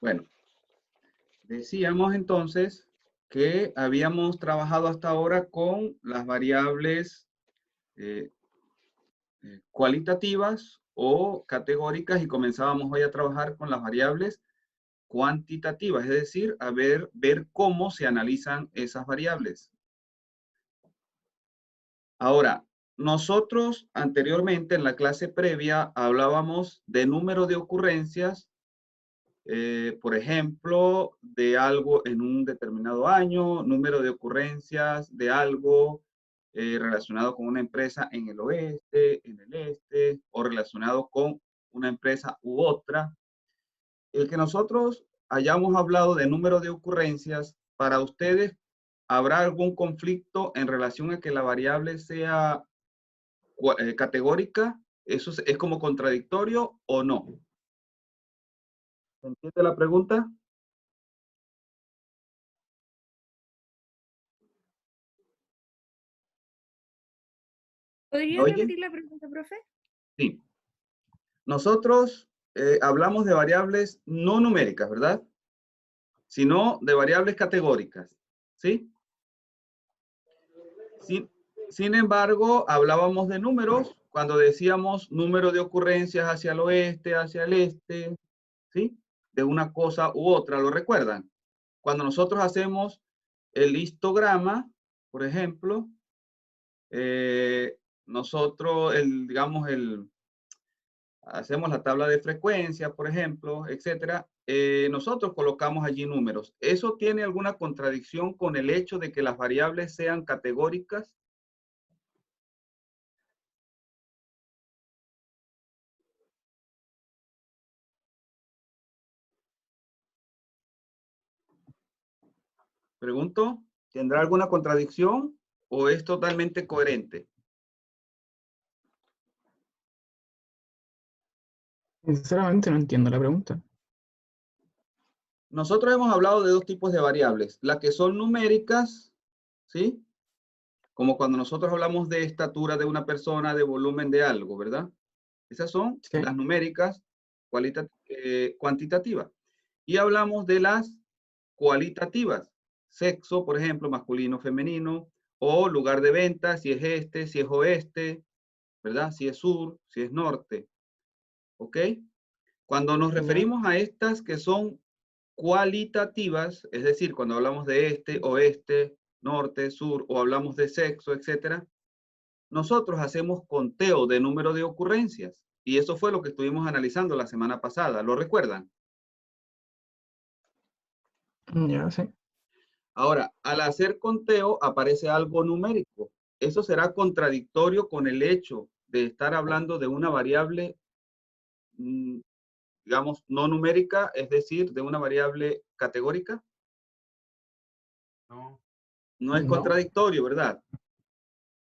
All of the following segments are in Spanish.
Bueno, decíamos entonces que habíamos trabajado hasta ahora con las variables eh, cualitativas o categóricas y comenzábamos hoy a trabajar con las variables cuantitativas, es decir, ver cómo se analizan esas variables. Ahora, nosotros anteriormente en la clase previa hablábamos de número de ocurrencias, por ejemplo, de algo en un determinado año, número de ocurrencias de algo relacionado con una empresa en el oeste, en el este, o relacionado con una empresa u otra. El que nosotros hayamos hablado de número de ocurrencias, para ustedes, ¿habrá algún conflicto en relación a que la variable sea categórica? ¿Eso es como contradictorio o no? ¿Se entiende la pregunta? ¿Me ¿Podría oye? repetir la pregunta, profe? Sí. Nosotros hablamos de variables no numéricas, ¿verdad? Sino de variables categóricas, ¿sí? Sin, sin embargo, hablábamos de números cuando decíamos número de ocurrencias hacia el oeste, hacia el este, ¿sí? De una cosa u otra, ¿lo recuerdan? Cuando nosotros hacemos el histograma, por ejemplo, nosotros, digamos, hacemos la tabla de frecuencia, por ejemplo, etcétera, nosotros colocamos allí números. ¿Eso tiene alguna contradicción con el hecho de que las variables sean categóricas? Pregunto, ¿tendrá alguna contradicción o es totalmente coherente? Sinceramente no entiendo la pregunta. Nosotros hemos hablado de dos tipos de variables, las que son numéricas, ¿sí? Como cuando nosotros hablamos de estatura de una persona, de volumen de algo, ¿verdad? Esas son Sí. las numéricas cuantitativas. Y hablamos de las cualitativas, sexo, por ejemplo, masculino, femenino, o lugar de venta, si es este, si es oeste, ¿verdad? Si es sur, si es norte, ¿ok? Cuando nos Ya. referimos a estas que son cualitativas, es decir, cuando hablamos de este, oeste, norte, sur, o hablamos de sexo, etcétera, nosotros hacemos conteo de número de ocurrencias. Y eso fue lo que estuvimos analizando la semana pasada. ¿Lo recuerdan? Ya, sí. Ahora, al hacer conteo aparece algo numérico. Eso será contradictorio con el hecho de estar hablando de una variable, mm, digamos, no numérica, es decir, de una variable categórica. No, No es No. contradictorio, ¿verdad?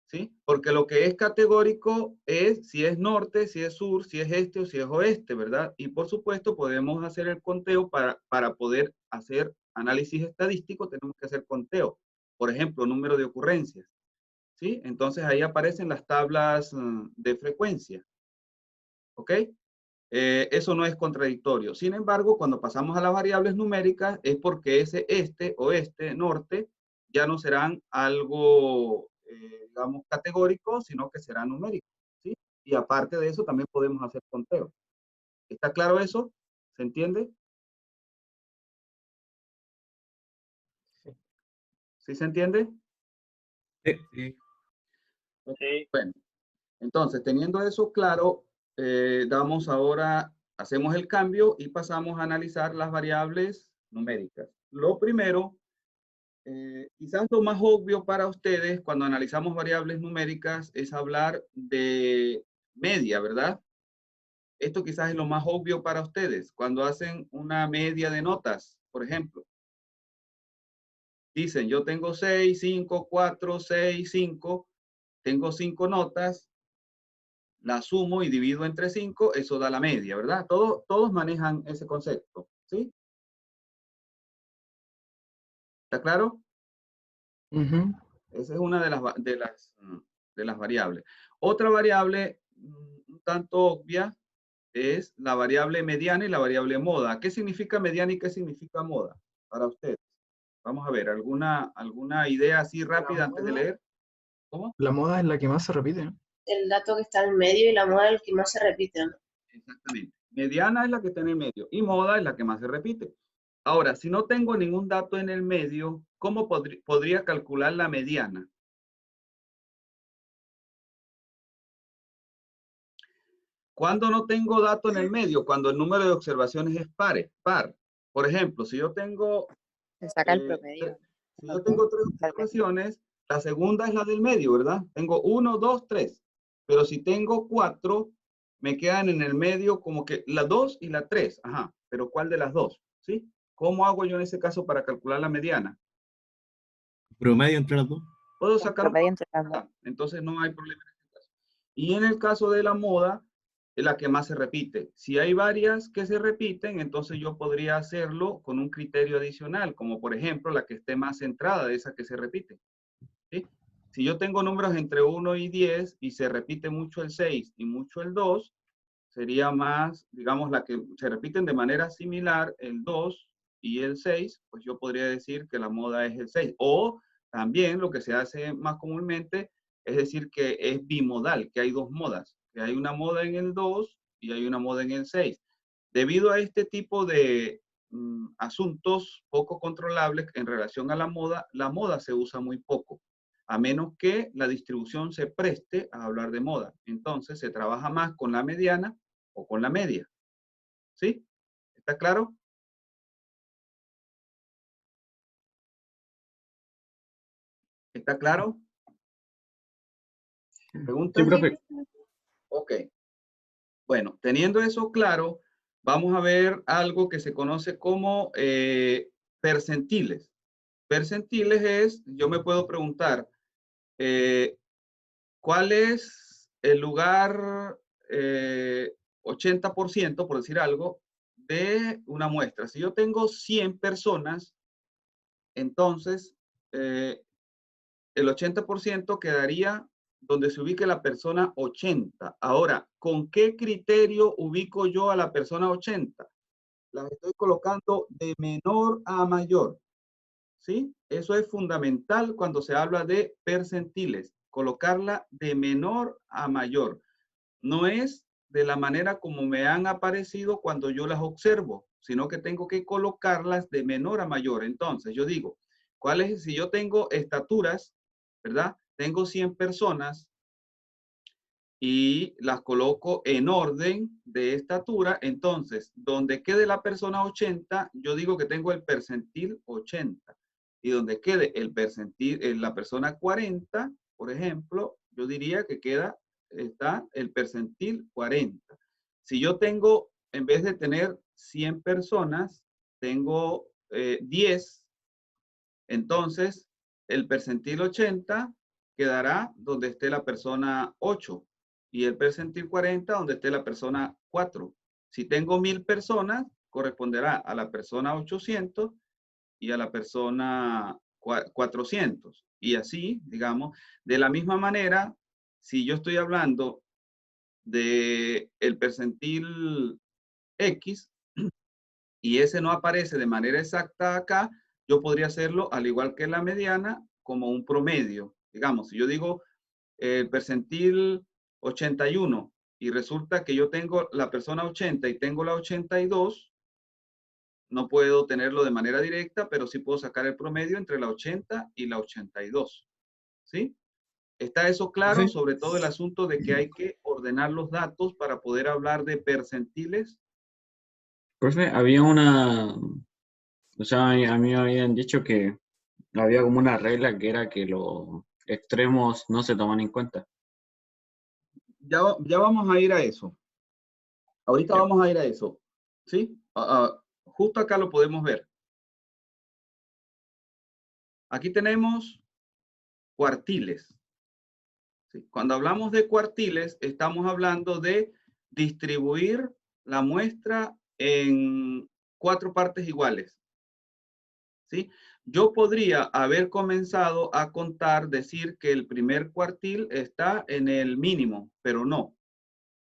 ¿Sí? Porque lo que es categórico es si es norte, si es sur, si es este o si es oeste, ¿verdad? Y por supuesto podemos hacer el conteo para poder hacer análisis estadístico, tenemos que hacer conteo. Por ejemplo, número de ocurrencias, ¿sí? Entonces ahí aparecen las tablas de frecuencia, ¿ok? Eso no es contradictorio. Sin embargo, cuando pasamos a las variables numéricas es porque ese este, oeste, norte ya no serán algo, digamos, categórico, sino que serán numéricos, ¿sí? Y aparte de eso, también podemos hacer conteo. ¿Está claro eso? ¿Se entiende? Sí. ¿Sí se entiende? sí. Sí. Bueno, entonces, teniendo eso claro, hacemos el cambio y pasamos a analizar las variables numéricas. Lo primero, quizás lo más obvio para ustedes cuando analizamos variables numéricas es hablar de media, ¿verdad? Esto quizás es lo más obvio para ustedes. Cuando hacen una media de notas, por ejemplo, dicen, yo tengo 6, 5, 4, 6, 5, tengo 5 notas, la sumo y divido entre 5, eso da la media, ¿verdad? Todos manejan ese concepto, ¿sí? ¿Está claro? Ujú. Esa es una de las variables. Otra variable un tanto obvia es la variable mediana y la variable moda. ¿Qué significa mediana y qué significa moda para ustedes? Vamos a ver, ¿alguna idea así rápida antes de leer? ¿Cómo? La moda es la que más se repite, ¿no? El dato que está en medio y la moda es el que más se repite, ¿no? Exactamente. Mediana es la que está en el medio y moda es la que más se repite. Ahora, si no tengo ningún dato en el medio, ¿cómo podría calcular la mediana? ¿Cuándo no tengo dato en el medio? Cuando el número de observaciones es par. Por ejemplo, si yo tengo, Se saca el promedio. si yo tengo 3 observaciones, la segunda es la del medio, ¿verdad? Tengo 1, 2, 3. Pero si tengo 4, me quedan en el medio como que la 2 y la 3. Ajá, pero ¿cuál de las dos? ¿Sí? ¿Cómo hago yo en ese caso para calcular la mediana? Promedio entre las dos. Puedo sacar un Promedio entre las dos. entonces no hay problema en este caso. Y en el caso de la moda, es la que más se repite. Si hay varias que se repiten, entonces yo podría hacerlo con un criterio adicional, como por ejemplo la que esté más centrada de esa que se repite. ¿Sí? Si yo tengo números entre 1 y 10 y se repite mucho el 6 y mucho el 2, sería más, digamos, la que se repiten de manera similar, el 2 y el 6, pues yo podría decir que la moda es el 6. O también lo que se hace más comúnmente es decir que es bimodal, que hay dos modas, que hay una moda en el 2 y hay una moda en el 6. Debido a este tipo de asuntos poco controlables en relación a la moda se usa muy poco, a menos que la distribución se preste a hablar de moda. Entonces se trabaja más con la mediana o con la media. ¿Sí? ¿Está claro? ¿Está claro? Sí, ¿Preguntas? profe. Ok. Bueno, teniendo eso claro, vamos a ver algo que se conoce como percentiles. Percentiles es, yo me puedo preguntar, ¿cuál es el lugar 80%, por decir algo, de una muestra? Si yo tengo 100 personas, entonces el 80% quedaría donde se ubique la persona 80. Ahora, ¿con qué criterio ubico yo a la persona 80? Las estoy colocando de menor a mayor. ¿Sí? Eso es fundamental cuando se habla de percentiles, colocarla de menor a mayor. No es de la manera como me han aparecido cuando yo las observo, sino que tengo que colocarlas de menor a mayor. Entonces, yo digo, ¿cuál es? Si yo tengo estaturas, ¿verdad? Tengo 100 personas y las coloco en orden de estatura, entonces, donde quede la persona 80, yo digo que tengo el percentil 80. Y donde quede el percentil, la persona 40, por ejemplo, yo diría que está el percentil 40. Si yo tengo, en vez de tener 100 personas, tengo 10, entonces el percentil 80 quedará donde esté la persona 8 y el percentil 40 donde esté la persona 4. Si tengo 1000 personas, corresponderá a la persona 800 y a la persona 400. Y así, digamos, de la misma manera, si yo estoy hablando de el percentil X y ese no aparece de manera exacta acá, yo podría hacerlo al igual que la mediana como un promedio. Digamos, si yo digo el percentil 81 y resulta que yo tengo la persona 80 y tengo la 82, no puedo tenerlo de manera directa, pero sí puedo sacar el promedio entre la 80 y la 82. ¿Sí? ¿Está eso claro? Sí. Sobre todo el asunto de que hay que ordenar los datos para poder hablar de percentiles. Profe, o sea, a mí me habían dicho que había como una regla que era que los extremos no se toman en cuenta. Ya vamos a ir a eso. Ahorita Ya. vamos a ir a eso. ¿Sí? Justo acá lo podemos ver. Aquí tenemos cuartiles. ¿Sí? Cuando hablamos de cuartiles, estamos hablando de distribuir la muestra en 4 partes iguales. ¿Sí? Yo podría haber comenzado a contar, decir que el primer cuartil está en el mínimo, pero no.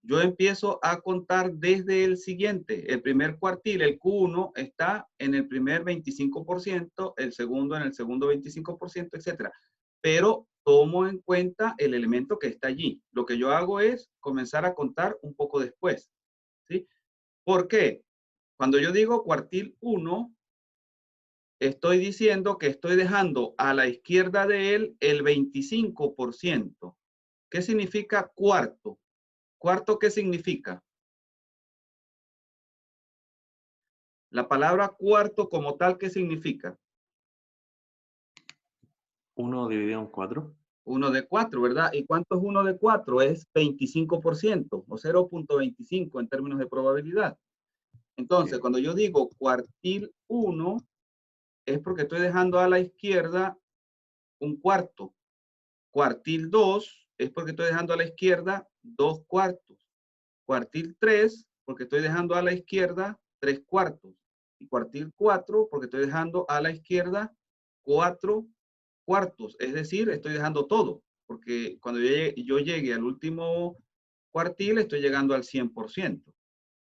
yo empiezo a contar desde el siguiente. El primer cuartil, el Q1, está en el primer 25%, el segundo en el segundo 25%, etcétera. Pero tomo en cuenta el elemento que está allí. Lo que yo hago es comenzar a contar un poco después, ¿sí? ¿Por qué? Cuando yo digo cuartil 1, estoy diciendo que estoy dejando a la izquierda de él el 25%. ¿Qué significa cuarto? ¿Cuarto qué significa? La palabra cuarto como tal, ¿qué significa? 1 dividido en 4. 1 de 4, ¿verdad? ¿Y cuánto es 1 de 4? Es 25% o 0.25 en términos de probabilidad. Entonces, Sí. cuando yo digo cuartil 1, es porque estoy dejando a la izquierda un cuarto. Cuartil 2 es porque estoy dejando a la izquierda 2 cuartos. Cuartil 3 porque estoy dejando a la izquierda 3 cuartos. Y cuartil 4 porque estoy dejando a la izquierda 4 cuartos. Es decir, estoy dejando todo. Porque cuando yo llegue al último cuartil, estoy llegando al 100%.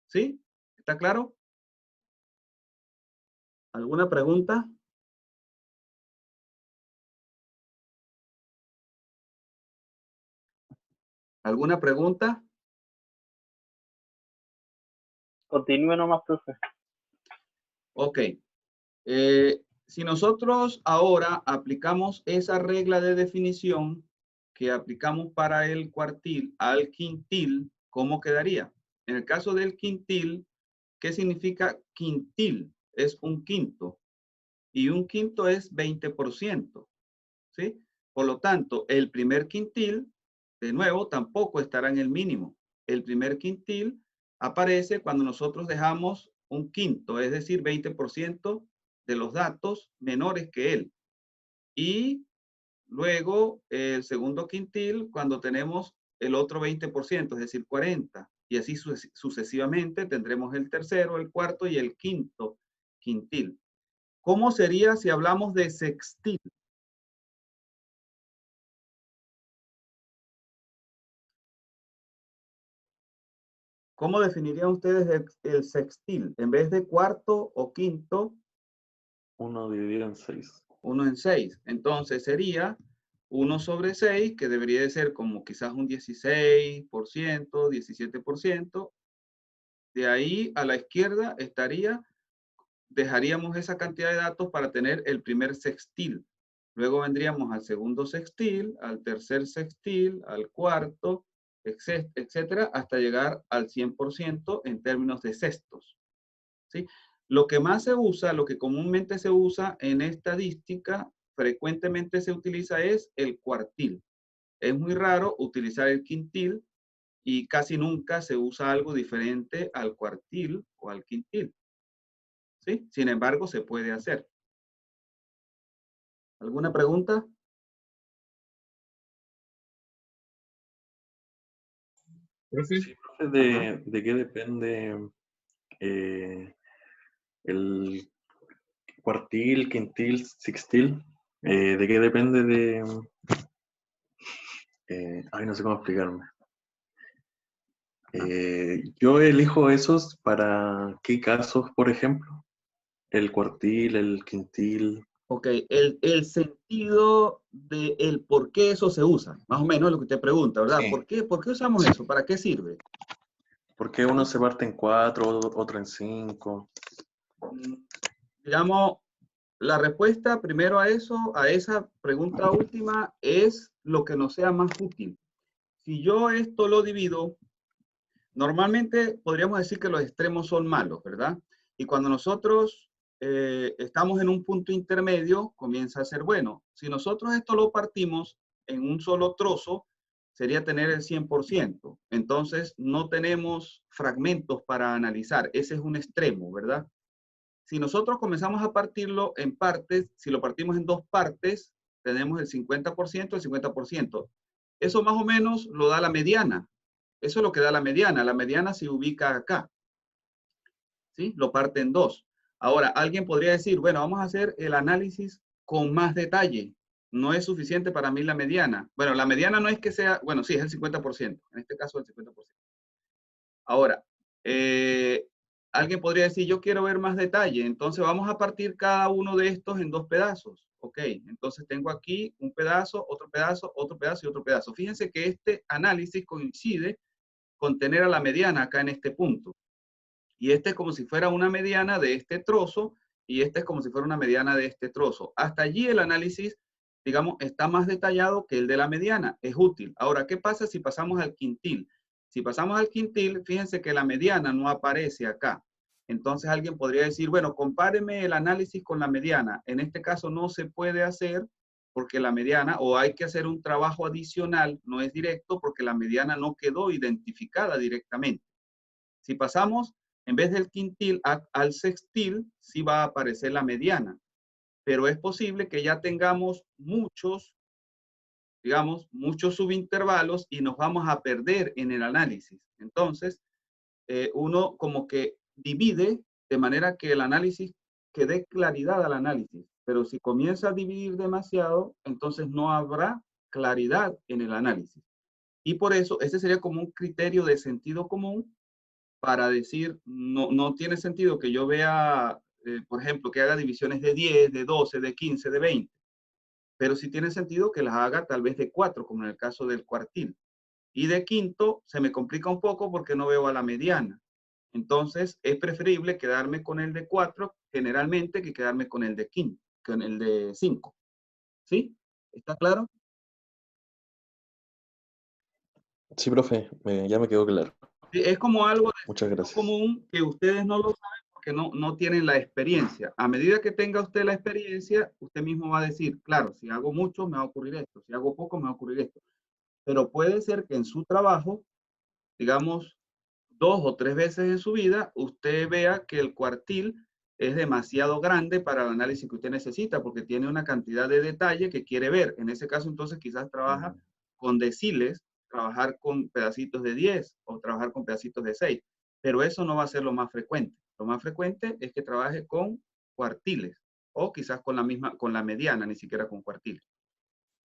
¿Sí? ¿Está claro? ¿Alguna pregunta? ¿Alguna pregunta? Continúe nomás, profe. Ok. Si nosotros ahora aplicamos esa regla de definición que aplicamos para el cuartil al quintil, ¿cómo quedaría? En el caso del quintil, ¿qué significa quintil? Es un quinto. Y un quinto es 20%. ¿Sí? Por lo tanto, el primer quintil, de nuevo, tampoco estará en el mínimo. El primer quintil aparece cuando nosotros dejamos un quinto, es decir, 20% de los datos menores que él. Y luego el segundo quintil cuando tenemos el otro 20%, es decir, 40. Y así sucesivamente tendremos el tercero, el cuarto y el quinto quintil. ¿Cómo sería si hablamos de sextil? ¿Cómo definirían ustedes el sextil? En vez de cuarto o quinto, 1 dividido en 6. 1 en 6. Entonces sería 1 sobre 6, que debería de ser como quizás un 16%, 17%. De ahí a la izquierda dejaríamos esa cantidad de datos para tener el primer sextil. Luego vendríamos al segundo sextil, al tercer sextil, al cuarto, etcétera, hasta llegar al 100% en términos de sextos. ¿Sí? Lo que más se usa, lo que comúnmente se usa en estadística, frecuentemente se utiliza es el cuartil. Es muy raro utilizar el quintil y casi nunca se usa algo diferente al cuartil o al quintil. ¿Sí? Sin embargo, se puede hacer. ¿Alguna pregunta? Sí, profe, ¿de qué depende el cuartil, quintil, sextil? ¿De qué depende de...? Ay, no sé cómo explicarme. Yo elijo esos para qué casos, por ejemplo. El cuartil, el quintil. Ok, el sentido de el por qué eso se usa, más o menos lo que te pregunta, ¿verdad? Sí. ¿Por qué usamos eso? ¿Para qué sirve? ¿Por qué uno se parte en 4, otro en 5? Digamos, la respuesta primero a eso, a esa pregunta última, es lo que nos sea más útil. Si yo esto lo divido, normalmente podríamos decir que los extremos son malos, ¿verdad? Y cuando nosotros estamos en un punto intermedio, comienza a ser bueno. Si nosotros esto lo partimos en un solo trozo, sería tener el 100%. Entonces, no tenemos fragmentos para analizar. Ese es un extremo, ¿verdad? Si nosotros comenzamos a partirlo en partes, si lo partimos en dos partes, tenemos el 50%, el 50%. Eso más o menos lo da la mediana. Eso es lo que da la mediana. La mediana se ubica acá. ¿Sí? Lo parte en dos. Ahora, alguien podría decir, bueno, vamos a hacer el análisis con más detalle. No es suficiente para mí la mediana. Bueno, la mediana no es que sea, bueno, sí, es el 50%. En este caso, el 50%. Ahora, alguien podría decir, yo quiero ver más detalle, entonces vamos a partir cada uno de estos en dos pedazos. Ok, entonces tengo aquí un pedazo, otro pedazo, otro pedazo y otro pedazo. Fíjense que este análisis coincide con tener a la mediana acá en este punto. Y este es como si fuera una mediana de este trozo y este es como si fuera una mediana de este trozo. Hasta allí el análisis, digamos, está más detallado que el de la mediana. Es útil. Ahora, ¿qué pasa si pasamos al quintil? Si pasamos al quintil, fíjense que la mediana no aparece acá. Entonces alguien podría decir, bueno, compáreme el análisis con la mediana. En este caso no se puede hacer porque la mediana, o hay que hacer un trabajo adicional, no es directo porque la mediana no quedó identificada directamente. Si pasamos, en vez del quintil al sextil, sí va a aparecer la mediana, pero es posible que ya tengamos muchos, digamos, muchos subintervalos y nos vamos a perder en el análisis. Entonces, uno como que divide de manera que el análisis, que dé claridad al análisis, pero si comienza a dividir demasiado, entonces no habrá claridad en el análisis. Y por eso, ese sería como un criterio de sentido común para decir, no tiene sentido que yo vea, por ejemplo, que haga divisiones de 10, de 12, de 15, de 20, pero sí tiene sentido que las haga tal vez de 4, como en el caso del cuartil. Y de quinto se me complica un poco porque no veo a la mediana. Entonces es preferible quedarme con el de 4 generalmente que quedarme con el de quinto, con el de 5. ¿Sí? ¿Está claro? Sí, profe, ya me quedó claro. Sí, es como algo de Muchas sentido gracias. común que ustedes no lo saben porque no tienen la experiencia. A medida que tenga usted la experiencia, usted mismo va a decir, claro, si hago mucho me va a ocurrir esto, si hago poco me va a ocurrir esto. Pero puede ser que en su trabajo, digamos, 2 o 3 veces en su vida, usted vea que el cuartil es demasiado grande para el análisis que usted necesita porque tiene una cantidad de detalle que quiere ver. En ese caso, entonces, quizás trabaja con deciles, trabajar con pedacitos de 10 o trabajar con pedacitos de 6. Pero eso no va a ser lo más frecuente. Lo más frecuente es que trabaje con cuartiles o quizás con la misma, con la mediana, ni siquiera con cuartiles.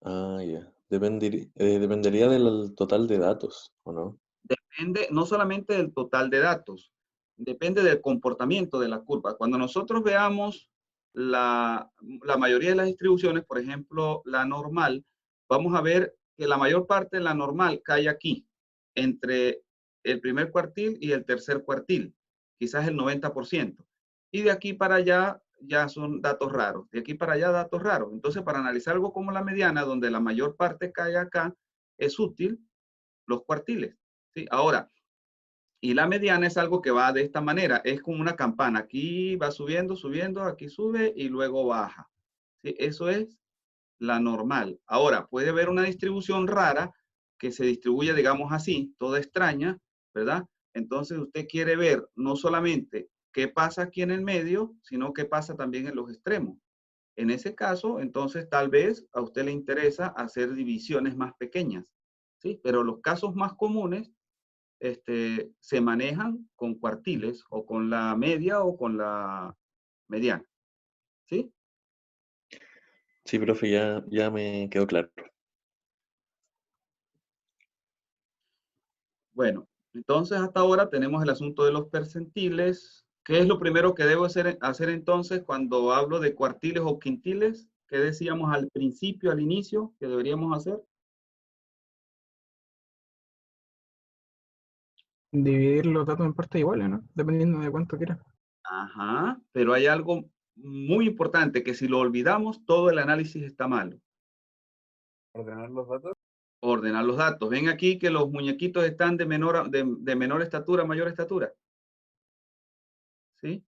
Ah, ya. Dependería del total de datos, ¿o no? Depende no solamente del total de datos, depende del comportamiento de la curva. Cuando nosotros veamos la mayoría de las distribuciones, por ejemplo, la normal, vamos a ver que la mayor parte de la normal cae aquí, entre el primer cuartil y el tercer cuartil, quizás el 90%. Y de aquí para allá ya son datos raros, de aquí para allá datos raros. Entonces, para analizar algo como la mediana, donde la mayor parte cae acá, es útil los cuartiles. ¿Sí? Ahora, y la mediana es algo que va de esta manera, es como una campana, aquí va subiendo, subiendo, aquí sube y luego baja. ¿Sí? Eso es la normal. Ahora, puede haber una distribución rara que se distribuye, digamos así, toda extraña, ¿verdad? Entonces usted quiere ver no solamente qué pasa aquí en el medio, sino qué pasa también en los extremos. En ese caso, entonces tal vez a usted le interesa hacer divisiones más pequeñas, ¿sí? Pero los casos más comunes se manejan con cuartiles o con la media o con la mediana. ¿Sí? Sí, profe, ya me quedó claro. Bueno, entonces hasta ahora tenemos el asunto de los percentiles. ¿Qué es lo primero que debo hacer entonces cuando hablo de cuartiles o quintiles? ¿Qué decíamos al principio, al inicio, que deberíamos hacer? Dividir los datos en partes iguales, ¿no? Dependiendo de cuánto quieras. Ajá, pero hay algo muy importante, que si lo olvidamos, todo el análisis está malo. Ordenar los datos. Ordenar los datos. Ven aquí que los muñequitos están de menor estatura a mayor estatura. ¿Sí?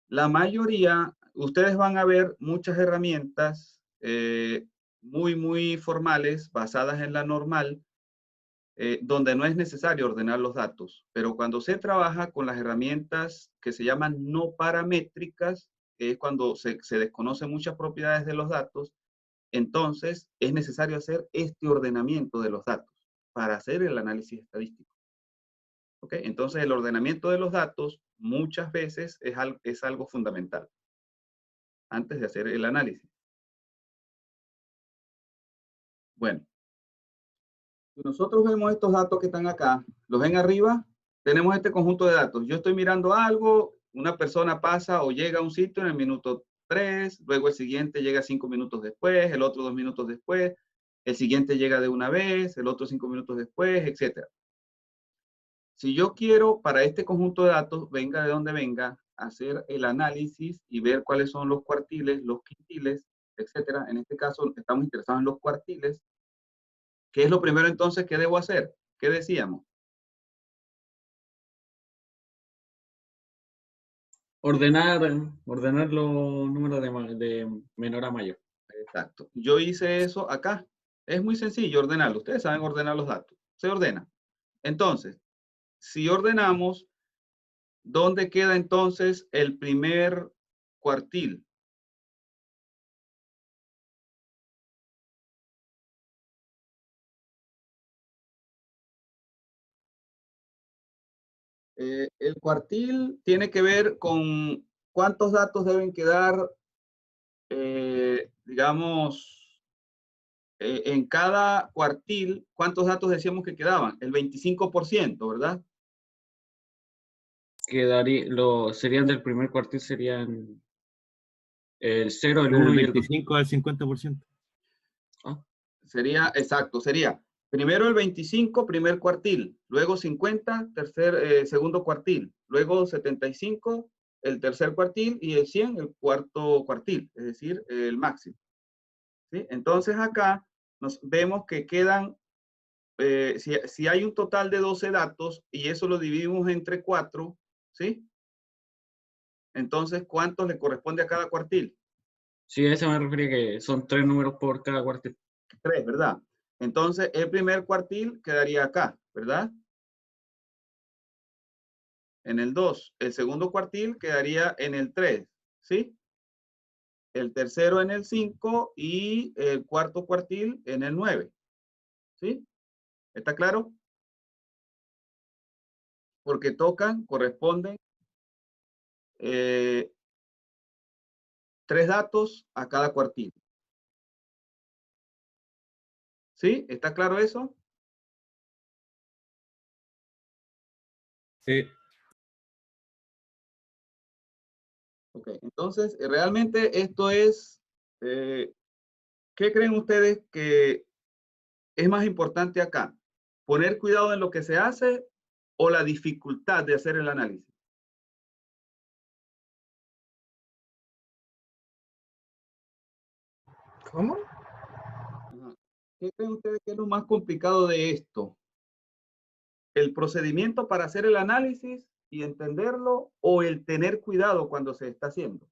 La mayoría, ustedes van a ver muchas herramientas muy formales, basadas en la normal, donde no es necesario ordenar los datos. Pero cuando se trabaja con las herramientas que se llaman no paramétricas, que es cuando se desconocen muchas propiedades de los datos, entonces es necesario hacer este ordenamiento de los datos para hacer el análisis estadístico. ¿Ok? Entonces el ordenamiento de los datos muchas veces es algo fundamental antes de hacer el análisis. Bueno, si nosotros vemos estos datos que están acá, ¿los ven arriba? tenemos este conjunto de datos. Yo estoy mirando algo, una persona pasa o llega a un sitio en el minuto 3, luego el siguiente llega 5 minutos después, el otro 2 minutos después, el siguiente llega de una vez, el otro 5 minutos después, etc. Si yo quiero para este conjunto de datos, venga de donde venga, hacer el análisis y ver cuáles son los cuartiles, los quintiles, etc. En este caso estamos interesados en los cuartiles. ¿Qué es lo primero entonces que debo hacer? ¿Qué decíamos? Ordenar los números de menor a mayor. Exacto. Yo hice eso acá. Es muy sencillo ordenarlo. Ustedes saben ordenar los datos. Se ordena. Entonces, si ordenamos, ¿dónde queda entonces el primer cuartil? El cuartil tiene que ver con cuántos datos deben quedar, digamos, en cada cuartil, ¿cuántos datos decíamos que quedaban? El 25%, ¿verdad? Serían del primer cuartil, serían el 0, el Del 1 y el 2. 25 al 50%. Sería, exacto, sería primero el 25, primer cuartil, luego 50, segundo cuartil, luego 75, el tercer cuartil y el 100, el cuarto cuartil, es decir, el máximo. ¿Sí? Entonces acá nos vemos que quedan, si hay un total de 12 datos y eso lo dividimos entre 4, ¿sí? Entonces, ¿cuántos le corresponde a cada cuartil? Sí, a eso me refería, que son 3 números por cada cuartil. 3, ¿verdad? Entonces, el primer cuartil quedaría acá, ¿verdad? En el 2. El segundo cuartil quedaría en el 3, ¿sí? El tercero en el 5 y el cuarto cuartil en el 9, ¿sí? ¿Está claro? Porque corresponden 3 datos a cada cuartil. ¿Sí? ¿Está claro eso? Sí. Ok, entonces realmente esto es, ¿qué creen ustedes que es más importante acá? ¿Poner cuidado en lo que se hace o la dificultad de hacer el análisis? ¿Cómo? Ajá. ¿Qué creen ustedes que es lo más complicado de esto? ¿El procedimiento para hacer el análisis y entenderlo o el tener cuidado cuando se está haciendo?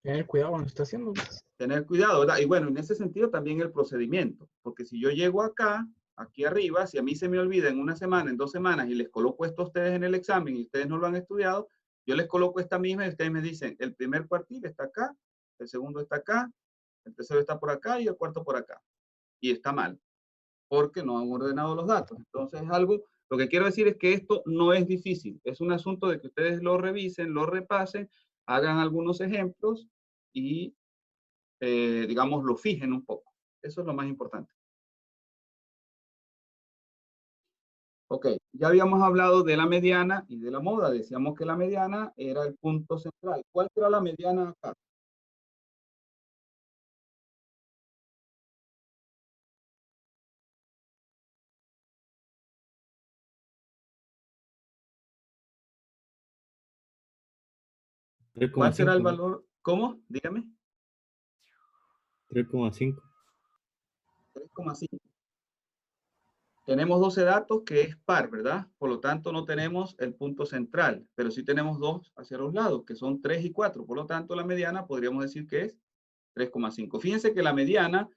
Tener cuidado cuando está haciendo. Tener cuidado, ¿verdad? Y bueno, en ese sentido también el procedimiento, porque si yo llego acá, aquí arriba, si a mí se me olvida en una semana, en 2 semanas y les coloco esto a ustedes en el examen y ustedes no lo han estudiado, yo les coloco esta misma y ustedes me dicen, el primer cuartil está acá, el segundo está acá, el tercero está por acá y el cuarto por acá. Y está mal, porque no han ordenado los datos. Entonces es algo, lo que quiero decir es que esto no es difícil, es un asunto de que ustedes lo revisen, lo repasen, hagan algunos ejemplos y digamos, lo fijen un poco. Eso es lo más importante. Ok, ya habíamos hablado de la mediana y de la moda. Decíamos que la mediana era el punto central. ¿Cuál será la mediana acá? ¿Cuál será el 3,5, ¿no? valor? ¿Cómo? Dígame. 3,5. 3,5. Tenemos 12 datos que es par, ¿verdad? Por lo tanto, no tenemos el punto central, pero sí tenemos 2 hacia los lados, que son 3 y 4. Por lo tanto, la mediana podríamos decir que es 3,5. Fíjense que la mediana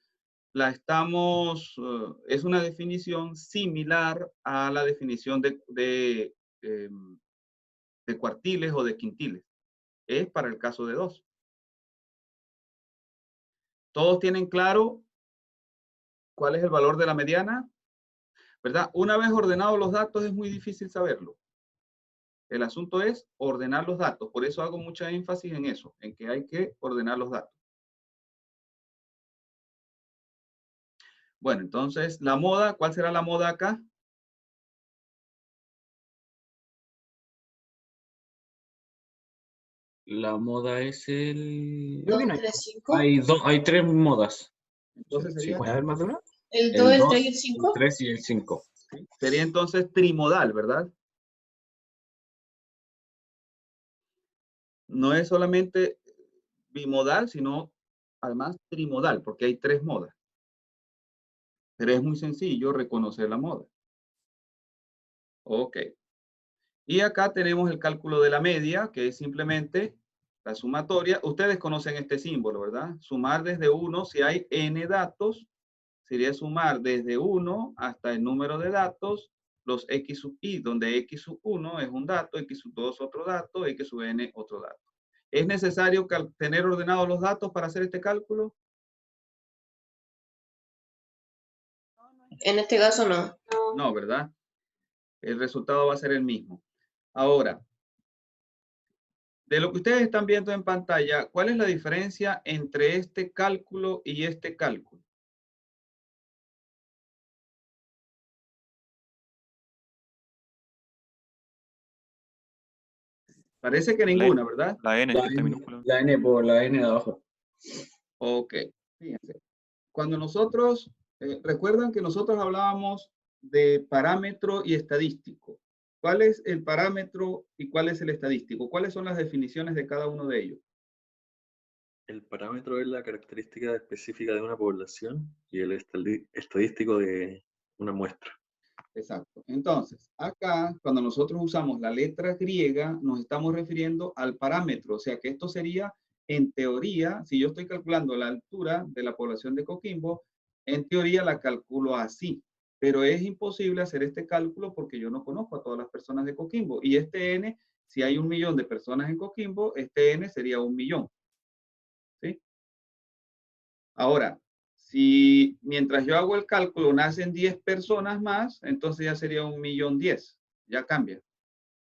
es una definición similar a la definición de cuartiles o de quintiles. Es para el caso de 2. ¿Todos tienen claro cuál es el valor de la mediana? ¿Verdad? Una vez ordenados los datos es muy difícil saberlo. El asunto es ordenar los datos. Por eso hago mucha énfasis en eso, en que hay que ordenar los datos. Bueno, entonces, la moda, ¿cuál será la moda acá? La moda es el... Creo 2, que no hay. 3, 5. Hay tres modas. Entonces Sí, sería, ¿Puede haber más de una? El 2, El el 3 2, y el el 5. 3 y el 5. sería entonces trimodal, ¿verdad? No es solamente bimodal, sino además trimodal, porque hay tres modas. Pero es muy sencillo reconocer la moda. Ok. Y acá tenemos el cálculo de la media, que es simplemente la sumatoria. Ustedes conocen este símbolo, ¿verdad? Sumar desde 1, si hay n datos, sería sumar desde 1 hasta el número de datos, los x sub i, donde x sub 1 es un dato, x sub 2 otro dato, x sub n otro dato. ¿Es necesario tener ordenados los datos para hacer este cálculo? En este caso no. No, ¿verdad? El resultado va a ser el mismo. Ahora, de lo que ustedes están viendo en pantalla, ¿cuál es la diferencia entre este cálculo y este cálculo? Parece que ninguna, ¿verdad? La N, La que está en N, minúscula. la N por la N de abajo. Ok. Fíjense. Cuando nosotros, recuerdan que nosotros hablábamos de parámetro y estadístico. ¿Cuál es el parámetro y cuál es el estadístico? ¿Cuáles son las definiciones de cada uno de ellos? El parámetro es la característica específica de una población y el estadístico de una muestra. Exacto. Entonces, acá, cuando nosotros usamos la letra griega, nos estamos refiriendo al parámetro. O sea que esto sería, en teoría, si yo estoy calculando la altura de la población de Coquimbo, en teoría la calculo así. Pero es imposible hacer este cálculo porque yo no conozco a todas las personas de Coquimbo. Y este N, si hay 1.000.000 de personas en Coquimbo, este N sería 1.000.000. ¿Sí? Ahora, si mientras yo hago el cálculo nacen 10 personas más, entonces ya sería 1.000.010. Ya cambia.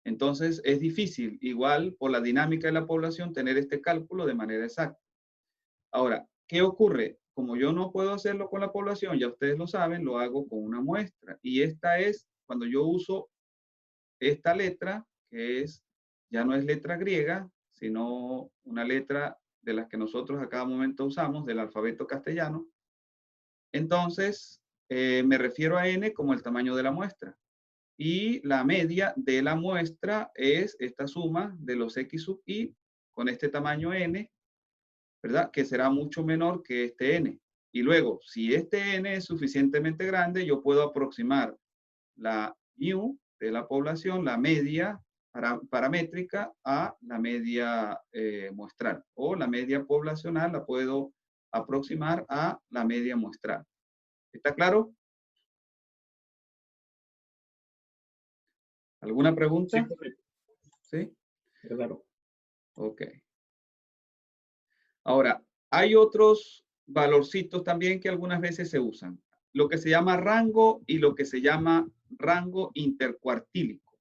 Entonces es difícil, igual por la dinámica de la población, tener este cálculo de manera exacta. Ahora, ¿qué ocurre? Como yo no puedo hacerlo con la población, ya ustedes lo saben, lo hago con una muestra. Y esta es cuando yo uso esta letra, que es, ya no es letra griega, sino una letra de las que nosotros a cada momento usamos, del alfabeto castellano. Entonces, me refiero a n como el tamaño de la muestra. Y la media de la muestra es esta suma de los x sub i con este tamaño n, ¿verdad? Que será mucho menor que este n. Y luego, si este n es suficientemente grande, yo puedo aproximar la mu de la población, la media paramétrica, a la media muestral. O la media poblacional la puedo aproximar a la media muestral. ¿Está claro? ¿Alguna pregunta? ¿Sí? Claro. Ok. Ahora, hay otros valorcitos también que algunas veces se usan. Lo que se llama rango y lo que se llama rango intercuartílico.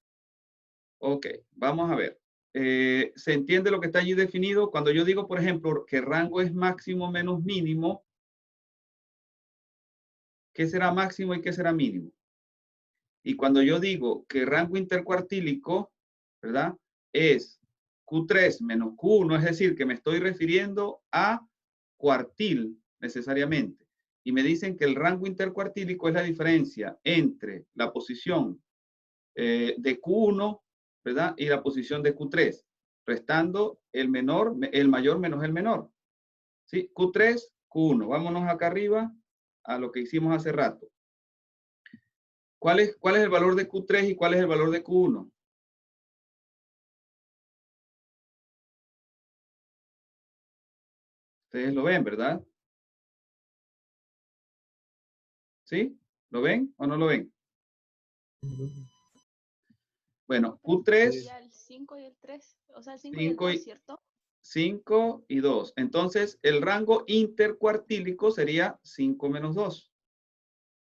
Ok, vamos a ver. ¿Se entiende lo que está allí definido? Cuando yo digo, por ejemplo, que rango es máximo menos mínimo, ¿qué será máximo y qué será mínimo? Y cuando yo digo que rango intercuartílico, ¿verdad? Es Q3 menos Q1, es decir, que me estoy refiriendo a cuartil necesariamente. Y me dicen que el rango intercuartílico es la diferencia entre la posición de Q1, ¿verdad? Y la posición de Q3, restando el mayor menos el menor. ¿Sí? Q3, Q1. Vámonos acá arriba a lo que hicimos hace rato. ¿Cuál es el valor de Q3 y cuál es el valor de Q1? Ustedes lo ven, ¿verdad? ¿Sí? ¿Lo ven o no lo ven? Bueno, Q3, Sería el 5 y el 3, o sea, el 5 y el 2, ¿cierto? 5 y 2. Entonces, el rango intercuartílico sería 5 menos 2.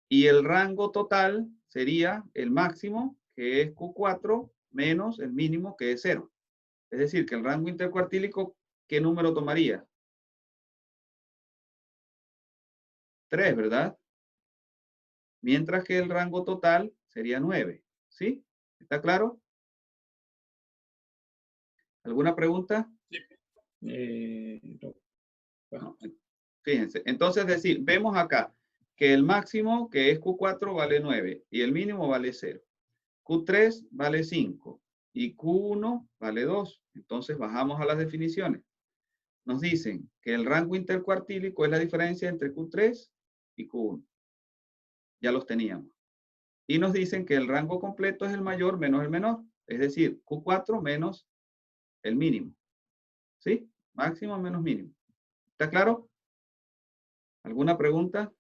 Y el rango total sería el máximo, que es Q4, menos el mínimo, que es 0. Es decir, que el rango intercuartílico, ¿qué número tomaría? 3, ¿verdad? Mientras que el rango total sería 9. ¿Sí? ¿Está claro? ¿Alguna pregunta? No. Bueno, fíjense, entonces decir, vemos acá que el máximo, que es Q4, vale 9 y el mínimo vale 0. Q3 vale 5 y Q1 vale 2. Entonces bajamos a las definiciones. Nos dicen que el rango intercuartílico es la diferencia entre Q3 y Q1. Ya los teníamos. Y nos dicen que el rango completo es el mayor menos el menor. Es decir, Q4 menos el mínimo. ¿Sí? Máximo menos mínimo. ¿Está claro? ¿Alguna pregunta?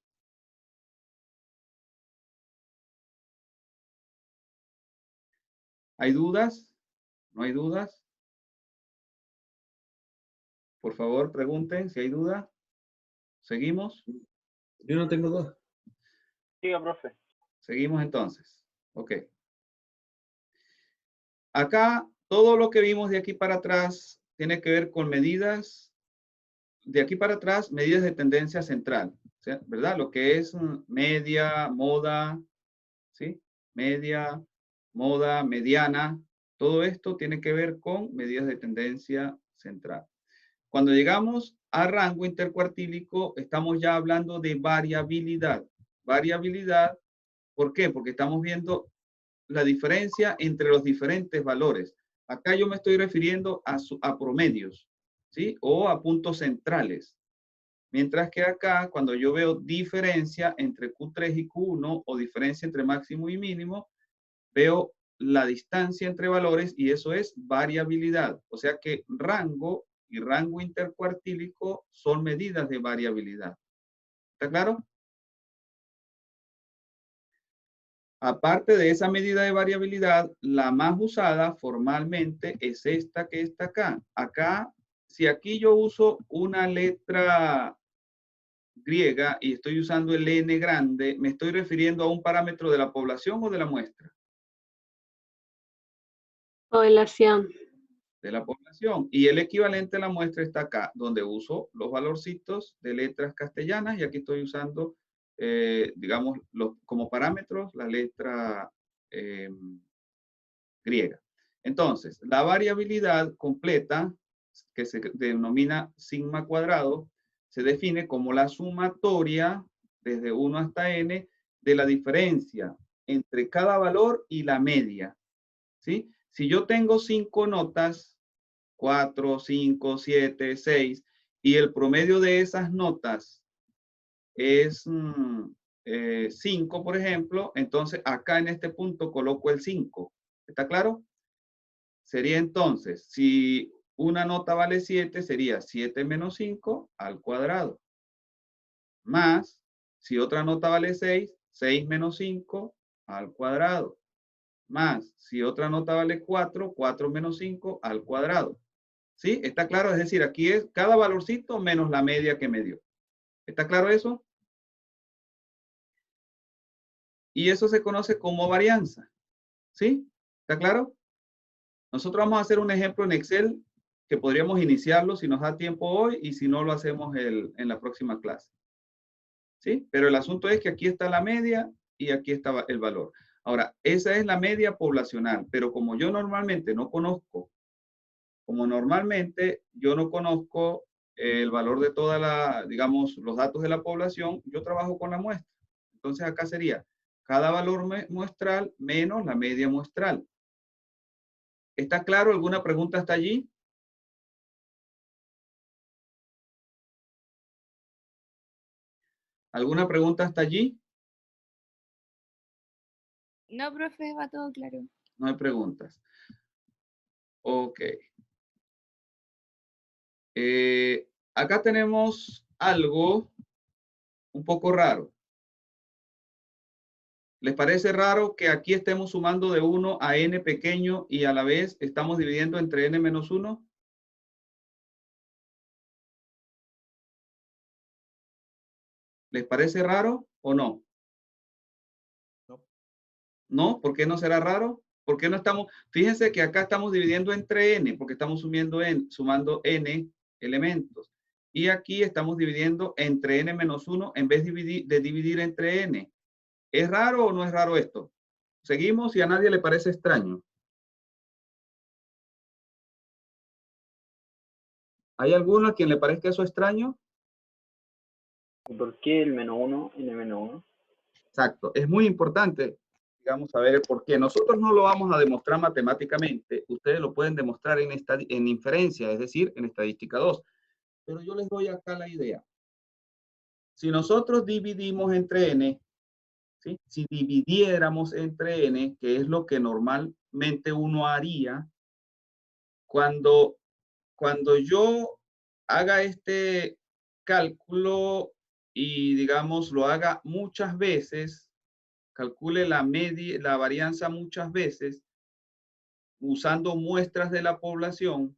¿Hay dudas? ¿No hay dudas? Por favor, pregunten si hay duda. ¿Seguimos? Yo no tengo dudas. Siga, profe. Seguimos entonces. Ok. Acá, todo lo que vimos de aquí para atrás tiene que ver con medidas, de aquí para atrás, medidas de tendencia central, ¿sí? ¿Verdad? Lo que es media, moda, ¿sí? Media, moda, mediana, todo esto tiene que ver con medidas de tendencia central. Cuando llegamos a rango intercuartílico, estamos ya hablando de variabilidad. Variabilidad, ¿por qué? Porque estamos viendo la diferencia entre los diferentes valores. Acá yo me estoy refiriendo a promedios, ¿sí? O a puntos centrales. Mientras que acá, cuando yo veo diferencia entre Q3 y Q1 o diferencia entre máximo y mínimo, veo la distancia entre valores y eso es variabilidad. O sea que rango y rango intercuartílico son medidas de variabilidad. ¿Está claro? Aparte de esa medida de variabilidad, la más usada formalmente es esta que está acá. Acá, si aquí yo uso una letra griega y estoy usando el n grande, me estoy refiriendo a un parámetro de la población o de la muestra. Población. De la población. Y el equivalente a la muestra está acá, donde uso los valorcitos de letras castellanas y aquí estoy usando, digamos, como parámetros la letra griega. Entonces, la variabilidad completa, que se denomina sigma cuadrado, se define como la sumatoria desde 1 hasta n de la diferencia entre cada valor y la media. ¿Sí? Si yo tengo 5 notas, 4, 5, 7, 6, y el promedio de esas notas es 5, por ejemplo, entonces acá en este punto coloco el 5. ¿Está claro? Sería entonces, si una nota vale 7, sería 7 menos 5 al cuadrado. Más, si otra nota vale 6, 6 menos 5 al cuadrado. Más, si otra nota vale 4, 4 menos 5 al cuadrado. ¿Sí? ¿Está claro? Es decir, aquí es cada valorcito menos la media que me dio. ¿Está claro eso? Y eso se conoce como varianza. ¿Sí? ¿Está claro? Nosotros vamos a hacer un ejemplo en Excel que podríamos iniciarlo si nos da tiempo hoy y si no lo hacemos en la próxima clase. ¿Sí? Pero el asunto es que aquí está la media y aquí está el valor. Ahora, esa es la media poblacional, pero como yo normalmente no conozco, el valor de toda la, digamos, los datos de la población, yo trabajo con la muestra. Entonces acá sería cada valor muestral menos la media muestral. ¿Está claro? ¿Alguna pregunta hasta allí? ¿Alguna pregunta hasta allí? No, profe, va todo claro. No hay preguntas. Ok. Acá tenemos algo un poco raro. ¿Les parece raro que aquí estemos sumando de 1 a n pequeño y a la vez estamos dividiendo entre n menos 1? ¿Les parece raro o no? ¿No? ¿Por qué no será raro? ¿Por qué no estamos? Fíjense que acá estamos dividiendo entre n, porque estamos sumando n elementos. Y aquí estamos dividiendo entre n menos 1 en vez de dividir entre n. ¿Es raro o no es raro esto? Seguimos y a nadie le parece extraño. ¿Hay alguno a quien le parezca eso extraño? ¿Por qué el -1, n-1? Exacto. Es muy importante, digamos, saber el por qué. Nosotros no lo vamos a demostrar matemáticamente. Ustedes lo pueden demostrar en inferencia, es decir, en estadística 2. Pero yo les doy acá la idea. Si nosotros dividimos entre n, ¿sí? Si dividiéramos entre n, que es lo que normalmente uno haría, cuando yo haga este cálculo y, digamos, lo haga muchas veces, calcule la varianza muchas veces, usando muestras de la población,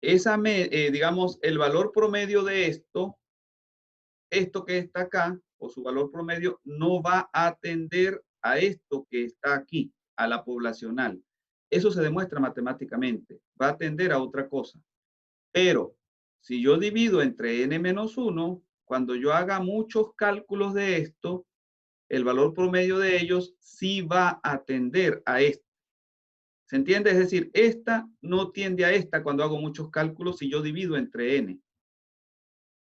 digamos, el valor promedio de esto que está acá, o su valor promedio, no va a atender a esto que está aquí, a la poblacional. Eso se demuestra matemáticamente. Va a atender a otra cosa. Pero si yo divido entre n-1, cuando yo haga muchos cálculos de esto, el valor promedio de ellos sí va a atender a esto. ¿Se entiende? Es decir, esta no tiende a esta cuando hago muchos cálculos si yo divido entre n.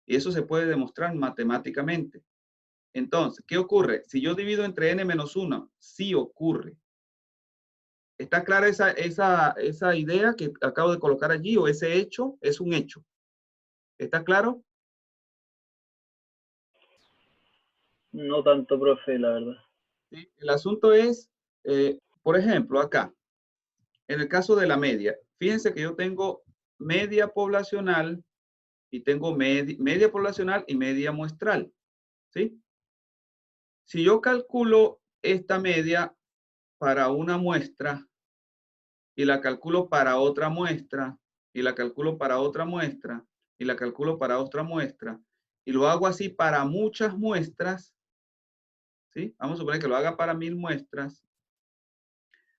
Y eso se puede demostrar matemáticamente. Entonces, ¿qué ocurre? Si yo divido entre n-1, sí ocurre. ¿Está clara esa idea que acabo de colocar allí, o ese hecho? Es un hecho. ¿Está claro? No tanto, profe, la verdad. ¿Sí? El asunto es, por ejemplo, acá, en el caso de la media, fíjense que yo tengo media poblacional y tengo media poblacional y media muestral, ¿sí? Si yo calculo esta media para una muestra y la calculo para otra muestra y la calculo para otra muestra y la calculo para otra muestra y lo hago así para muchas muestras, ¿sí? Vamos a suponer que lo haga para 1000 muestras.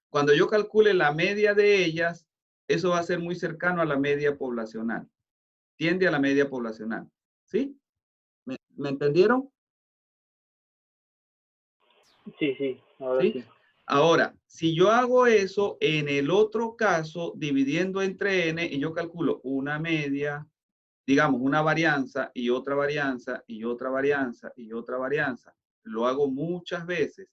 Cuando yo calcule la media de ellas, eso va a ser muy cercano a la media poblacional. Tiende a la media poblacional, ¿sí? ¿Me entendieron? Sí, ahora ¿Sí? sí. Ahora, si yo hago eso en el otro caso, dividiendo entre n, y yo calculo una media, digamos, una varianza y otra varianza y otra varianza y otra varianza, lo hago muchas veces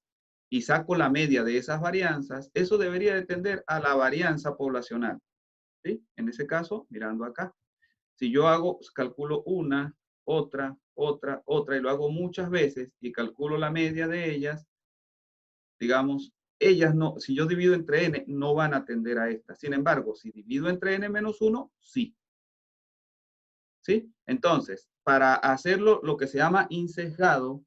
y saco la media de esas varianzas, eso debería de tender a la varianza poblacional, ¿sí? En ese caso, mirando acá. Si yo calculo una, otra, y lo hago muchas veces y calculo la media de ellas, digamos, ellas no, si yo divido entre n, no van a atender a esta. Sin embargo, si divido entre n-1, sí. ¿Sí? Entonces, para hacerlo lo que se llama insesgado,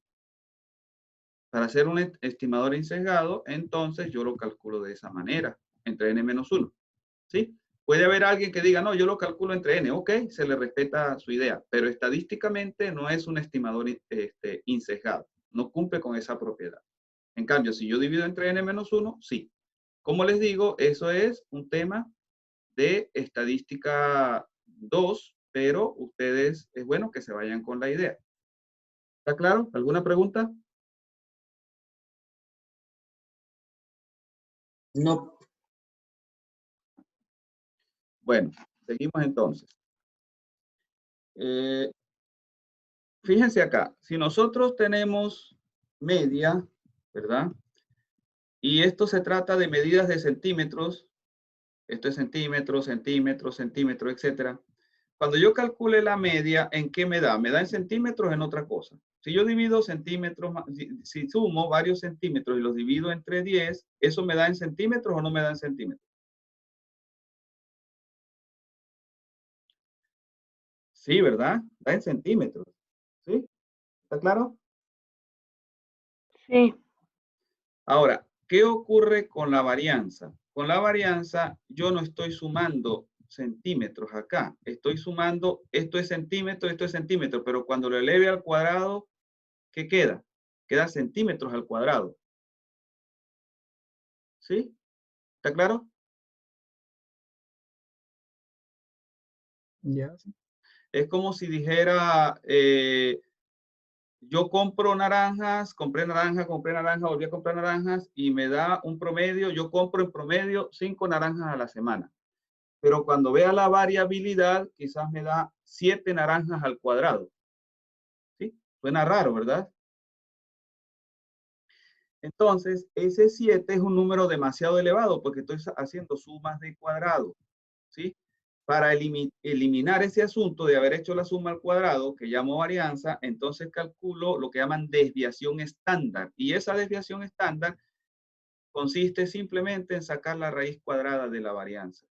para hacer un estimador insesgado, entonces yo lo calculo de esa manera, entre n-1. ¿Sí? Puede haber alguien que diga, no, yo lo calculo entre n. Ok, se le respeta su idea, pero estadísticamente no es un estimador insesgado. No cumple con esa propiedad. En cambio, si yo divido entre n-1, sí. Como les digo, eso es un tema de estadística 2, pero ustedes es bueno que se vayan con la idea. ¿Está claro? ¿Alguna pregunta? No. Bueno, seguimos entonces. Fíjense acá, si nosotros tenemos media, ¿verdad? Y esto se trata de medidas de centímetros, esto es centímetros, centímetros, centímetros, etcétera. Cuando yo calcule la media, ¿en qué me da? Me da en centímetros, en otra cosa. Si yo divido centímetros, si sumo varios centímetros y los divido entre 10, ¿eso me da en centímetros o no me da en centímetros? Sí, ¿verdad? Da en centímetros. ¿Sí? ¿Está claro? Sí. Ahora, ¿qué ocurre con la varianza? Con la varianza, yo no estoy sumando centímetros acá. Estoy sumando, esto es centímetro, pero cuando lo eleve al cuadrado, ¿qué queda? Queda centímetros al cuadrado. ¿Sí? ¿Está claro? Ya, sí. Es como si dijera, yo compré naranjas, volví a comprar naranjas y me da un promedio, yo compro en promedio 5 naranjas a la semana. pero cuando vea la variabilidad, quizás me da 7 naranjas al cuadrado. ¿Sí? Suena raro, ¿verdad? Entonces, ese 7 es un número demasiado elevado porque estoy haciendo sumas de cuadrado. ¿Sí? Para eliminar ese asunto de haber hecho la suma al cuadrado, que llamo varianza, entonces calculo lo que llaman desviación estándar. Y esa desviación estándar consiste simplemente en sacar la raíz cuadrada de la varianza.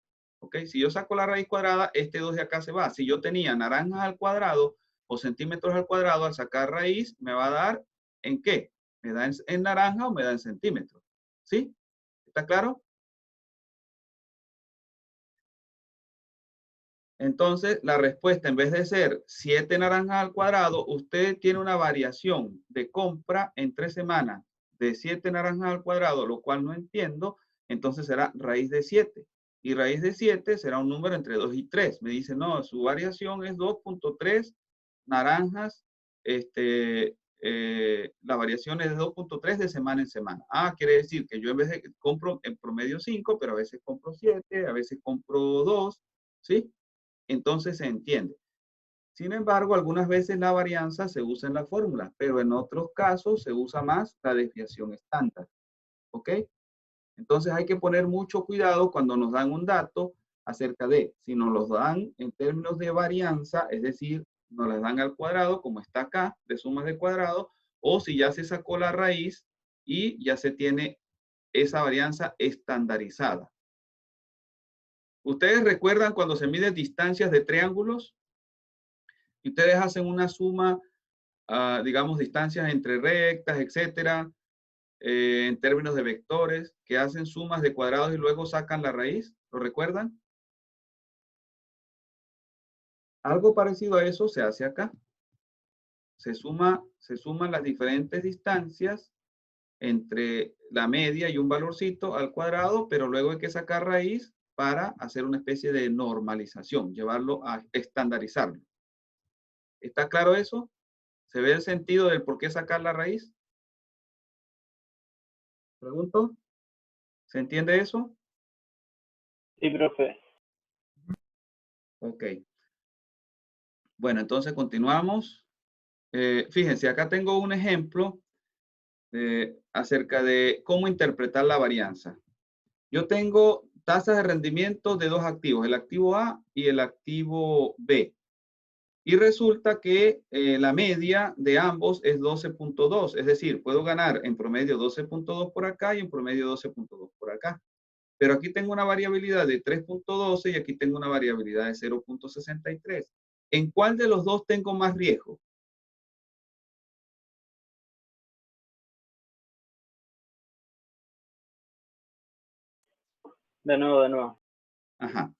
¿Ok? Si yo saco la raíz cuadrada, este 2 de acá se va. Si yo tenía naranjas al cuadrado o centímetros al cuadrado, al sacar raíz, me va a dar ¿en qué? ¿Me da en naranja o me da en centímetros? ¿Sí? ¿Está claro? Entonces, la respuesta, en vez de ser 7 naranjas al cuadrado, usted tiene una variación de compra en 3 semanas de 7 naranjas al cuadrado, lo cual no entiendo. Entonces será raíz de 7. Y raíz de 7 será un número entre 2 y 3. Me dice, no, su variación es 2.3 naranjas. La variación es de 2.3 de semana en semana. Ah, quiere decir que yo en vez de compro en promedio 5, pero a veces compro 7, a veces compro 2, ¿sí? Entonces se entiende. Sin embargo, algunas veces la varianza se usa en la fórmula, pero en otros casos se usa más la desviación estándar. ¿Ok? Entonces hay que poner mucho cuidado cuando nos dan un dato acerca de si nos los dan en términos de varianza, es decir, nos las dan al cuadrado, como está acá, de sumas de cuadrado, o si ya se sacó la raíz y ya se tiene esa varianza estandarizada. ¿Ustedes recuerdan cuando se miden distancias de triángulos? Y ustedes hacen una suma, digamos, distancias entre rectas, etcétera, en términos de vectores, que hacen sumas de cuadrados y luego sacan la raíz. ¿Lo recuerdan? Algo parecido a eso se hace acá. Se suman las diferentes distancias entre la media y un valorcito al cuadrado, pero luego hay que sacar raíz para hacer una especie de normalización, llevarlo a estandarizarlo. ¿Está claro eso? ¿Se ve el sentido del por qué sacar la raíz? Pregunto. ¿Se entiende eso? Sí, profe. Ok. Bueno, entonces continuamos. Fíjense, acá tengo un ejemplo acerca de cómo interpretar la varianza. Yo tengo tasas de rendimiento de dos activos, el activo A y el activo B. Y resulta que la media de ambos es 12.2, es decir, puedo ganar en promedio 12.2 por acá y en promedio 12.2 por acá. Pero aquí tengo una variabilidad de 3.12 y aquí tengo una variabilidad de 0.63. ¿En cuál de los dos tengo más riesgo? De nuevo, de nuevo. Ajá.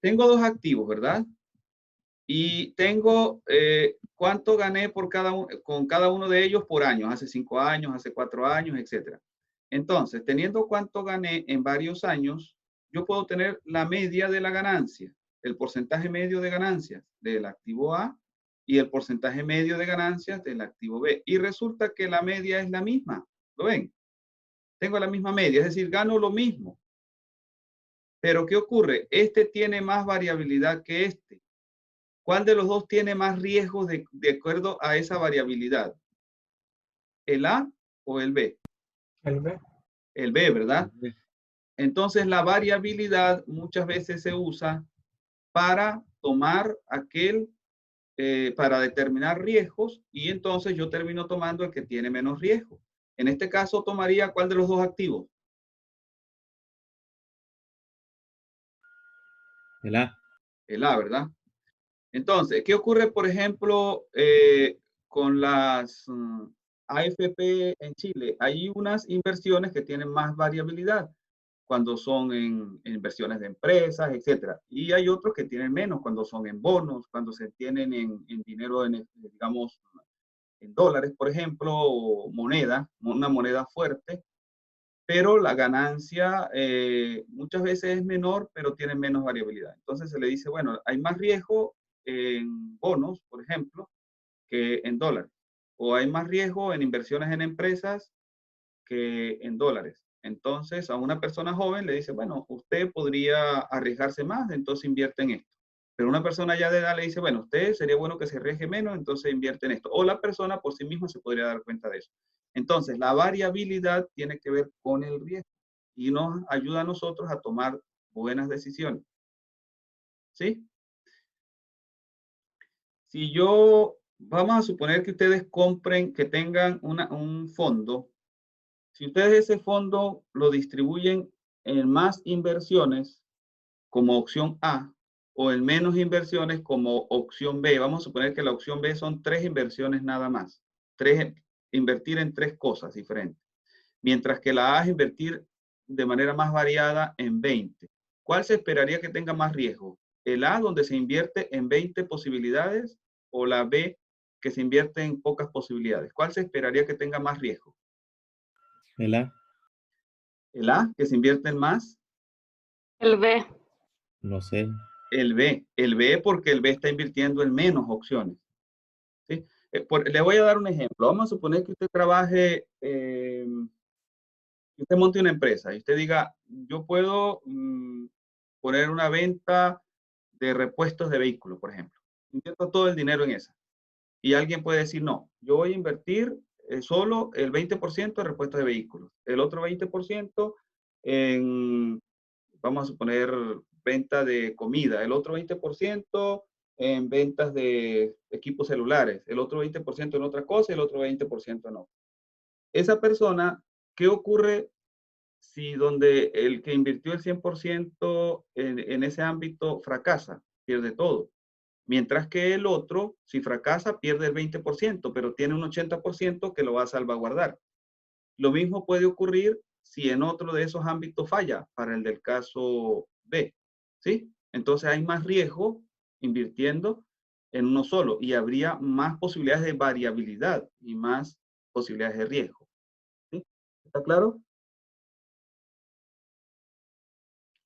Tengo dos activos, ¿verdad? Y tengo cuánto gané por con cada uno de ellos por año, hace 5 años, hace 4 años, etc. Entonces, teniendo cuánto gané en varios años, yo puedo tener la media de la ganancia, el porcentaje medio de ganancias del activo A y el porcentaje medio de ganancias del activo B. Y resulta que la media es la misma. ¿Lo ven? Tengo la misma media, es decir, gano lo mismo. Pero ¿qué ocurre? Este tiene más variabilidad que este. ¿Cuál de los dos tiene más riesgos de acuerdo a esa variabilidad? ¿El A o el B? El B. El B, ¿verdad? Entonces la variabilidad muchas veces se usa para tomar para determinar riesgos y entonces yo termino tomando el que tiene menos riesgo. En este caso tomaría ¿cuál de los dos activos? El A. El A, ¿verdad? Entonces, ¿qué ocurre, por ejemplo, con las AFP en Chile? Hay unas inversiones que tienen más variabilidad cuando son en inversiones de empresas, etcétera. Y hay otros que tienen menos cuando son en bonos, cuando se tienen en dinero, digamos, en dólares, por ejemplo, o una moneda fuerte. Pero la ganancia muchas veces es menor, pero tiene menos variabilidad. Entonces se le dice, bueno, hay más riesgo en bonos, por ejemplo, que en dólares. O hay más riesgo en inversiones en empresas que en dólares. Entonces, a una persona joven le dice, bueno, usted podría arriesgarse más, entonces invierte en esto. Pero una persona ya de edad le dice, bueno, usted sería bueno que se arriesgue menos, entonces invierte en esto. O la persona por sí misma se podría dar cuenta de eso. Entonces, la variabilidad tiene que ver con el riesgo y nos ayuda a nosotros a tomar buenas decisiones. ¿Sí? Si vamos a suponer que ustedes compren, que tengan un fondo. Si ustedes ese fondo lo distribuyen en más inversiones como opción A o en menos inversiones como opción B, vamos a suponer que la opción B son 3 inversiones nada más. Invertir en 3 cosas diferentes. Mientras que la A es invertir de manera más variada en 20. ¿Cuál se esperaría que tenga más riesgo? ¿El A, donde se invierte en 20 posibilidades, o la B, que se invierte en pocas posibilidades? ¿Cuál se esperaría que tenga más riesgo? El A. ¿El A, que se invierte en más? El B. No sé. El B porque el B está invirtiendo en menos opciones. ¿Sí? Le voy a dar un ejemplo. Vamos a suponer que usted trabaje, usted monte una empresa y usted diga, yo puedo poner una venta de repuestos de vehículos, por ejemplo. Invierto todo el dinero en esa. Y alguien puede decir, no, yo voy a invertir solo el 20% en repuestos de vehículos. El otro 20% en, vamos a suponer, venta de comida. El otro 20% en ventas de equipos celulares. El otro 20% en otra cosa y el otro 20% no. Esa persona, ¿qué ocurre si donde el que invirtió el 100% en ese ámbito fracasa? Pierde todo. Mientras que el otro, si fracasa, pierde el 20%, pero tiene un 80% que lo va a salvaguardar. Lo mismo puede ocurrir si en otro de esos ámbitos falla, para el del caso B, ¿sí? Entonces hay más riesgo invirtiendo en uno solo y habría más posibilidades de variabilidad y más posibilidades de riesgo. ¿Sí? ¿Está claro?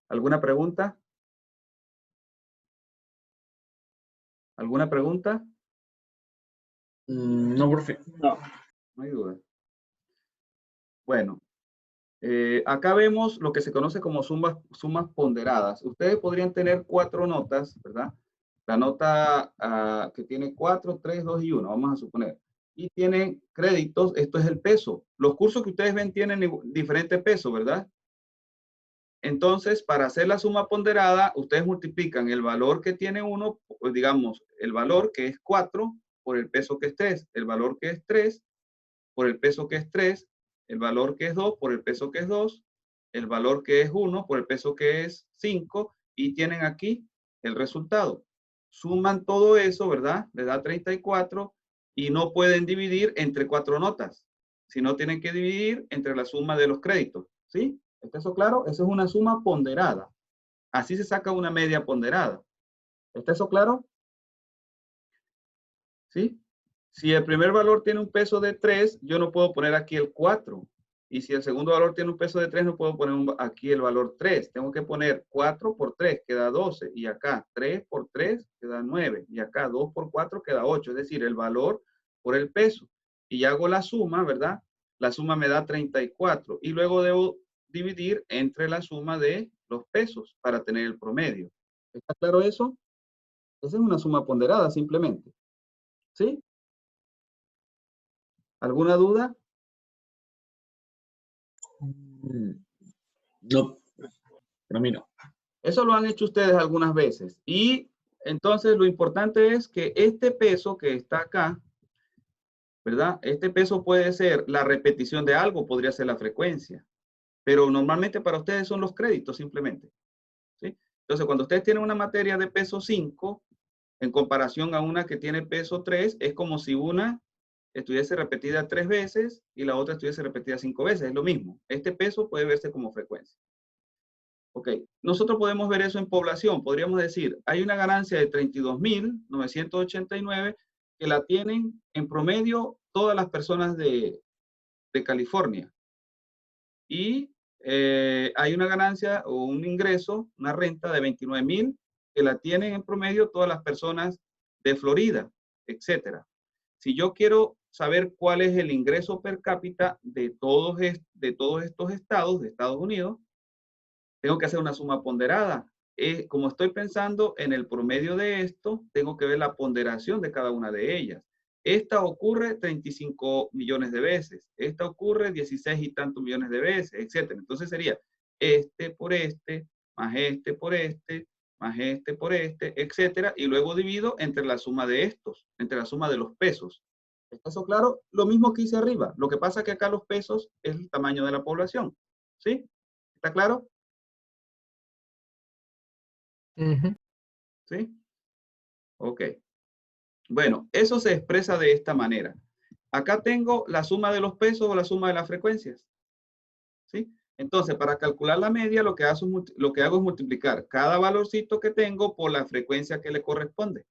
¿Alguna pregunta? ¿Alguna pregunta? No, profe. No. No hay duda. Bueno, acá vemos lo que se conoce como sumas ponderadas. Ustedes podrían tener 4 notas, ¿verdad? La nota que tiene 4, 3, 2 y 1, vamos a suponer. Y tienen créditos, esto es el peso. Los cursos que ustedes ven tienen diferente peso, ¿verdad? Entonces, para hacer la suma ponderada, ustedes multiplican el valor que tiene uno, digamos, el valor que es 4 por el peso que es 3, el valor que es 3 por el peso que es 3, el valor que es 2 por el peso que es 2, el valor que es 1 por el peso que es 5, y tienen aquí el resultado. Suman todo eso, ¿verdad? Les da 34 y no pueden dividir entre 4 notas, sino tienen que dividir entre la suma de los créditos. ¿Sí? ¿Está eso claro? Eso es una suma ponderada. Así se saca una media ponderada. ¿Está eso claro? ¿Sí? Si el primer valor tiene un peso de 3, yo no puedo poner aquí el 4. Y si el segundo valor tiene un peso de 3, no puedo poner aquí el valor 3. Tengo que poner 4 por 3, queda 12. Y acá 3 por 3, queda 9. Y acá 2 por 4, queda 8. Es decir, el valor por el peso. Y hago la suma, ¿verdad? La suma me da 34. Y luego debo dividir entre la suma de los pesos para tener el promedio. ¿Está claro eso? Esa es una suma ponderada, simplemente. ¿Sí? ¿Alguna duda? No, pero mira. Eso lo han hecho ustedes algunas veces. Y entonces lo importante es que este peso que está acá, ¿verdad? Este peso puede ser la repetición de algo, podría ser la frecuencia. Pero normalmente para ustedes son los créditos simplemente. ¿Sí? Entonces, cuando ustedes tienen una materia de peso 5, en comparación a una que tiene peso 3, es como si una estuviese repetida 3 veces y la otra estuviese repetida 5 veces. Es lo mismo. Este peso puede verse como frecuencia. Ok, nosotros podemos ver eso en población. Podríamos decir, hay una ganancia de 32.989 que la tienen en promedio todas las personas de California. Y hay una ganancia o un ingreso, una renta de 29.000 que la tienen en promedio todas las personas de Florida, etcétera. Si yo quiero saber cuál es el ingreso per cápita de todos estos estados de Estados Unidos, tengo que hacer una suma ponderada. Como estoy pensando en el promedio de esto, tengo que ver la ponderación de cada una de ellas. Esta ocurre 35 millones de veces, esta ocurre 16 y tantos millones de veces, etc. Entonces sería este por este, más este por este, más este por este, etcétera, y luego divido entre la suma de estos, entre la suma de los pesos. ¿Está eso claro? Lo mismo que hice arriba. Lo que pasa es que acá los pesos es el tamaño de la población. ¿Sí? ¿Está claro? Ujú. ¿Sí? Ok. Bueno, eso se expresa de esta manera. Acá tengo la suma de los pesos o la suma de las frecuencias. ¿Sí? Entonces, para calcular la media, lo que hago es multiplicar cada valorcito que tengo por la frecuencia que le corresponde.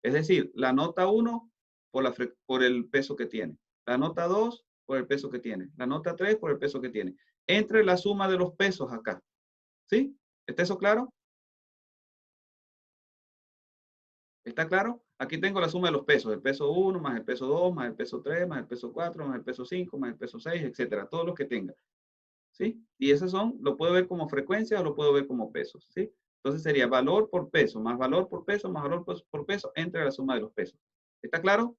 Es decir, la nota 1 por el peso que tiene. La nota 2 por el peso que tiene. La nota 3 por el peso que tiene. Entre la suma de los pesos acá. ¿Sí? ¿Está eso claro? ¿Está claro? Aquí tengo la suma de los pesos. El peso 1 más el peso 2 más el peso 3 más el peso 4 más el peso 5 más el peso 6, etcétera. Todos los que tenga. ¿Sí? Y esos lo puedo ver como frecuencia o lo puedo ver como pesos, ¿sí? Entonces sería valor por peso, más valor por peso, más valor por peso, entre la suma de los pesos. ¿Está claro?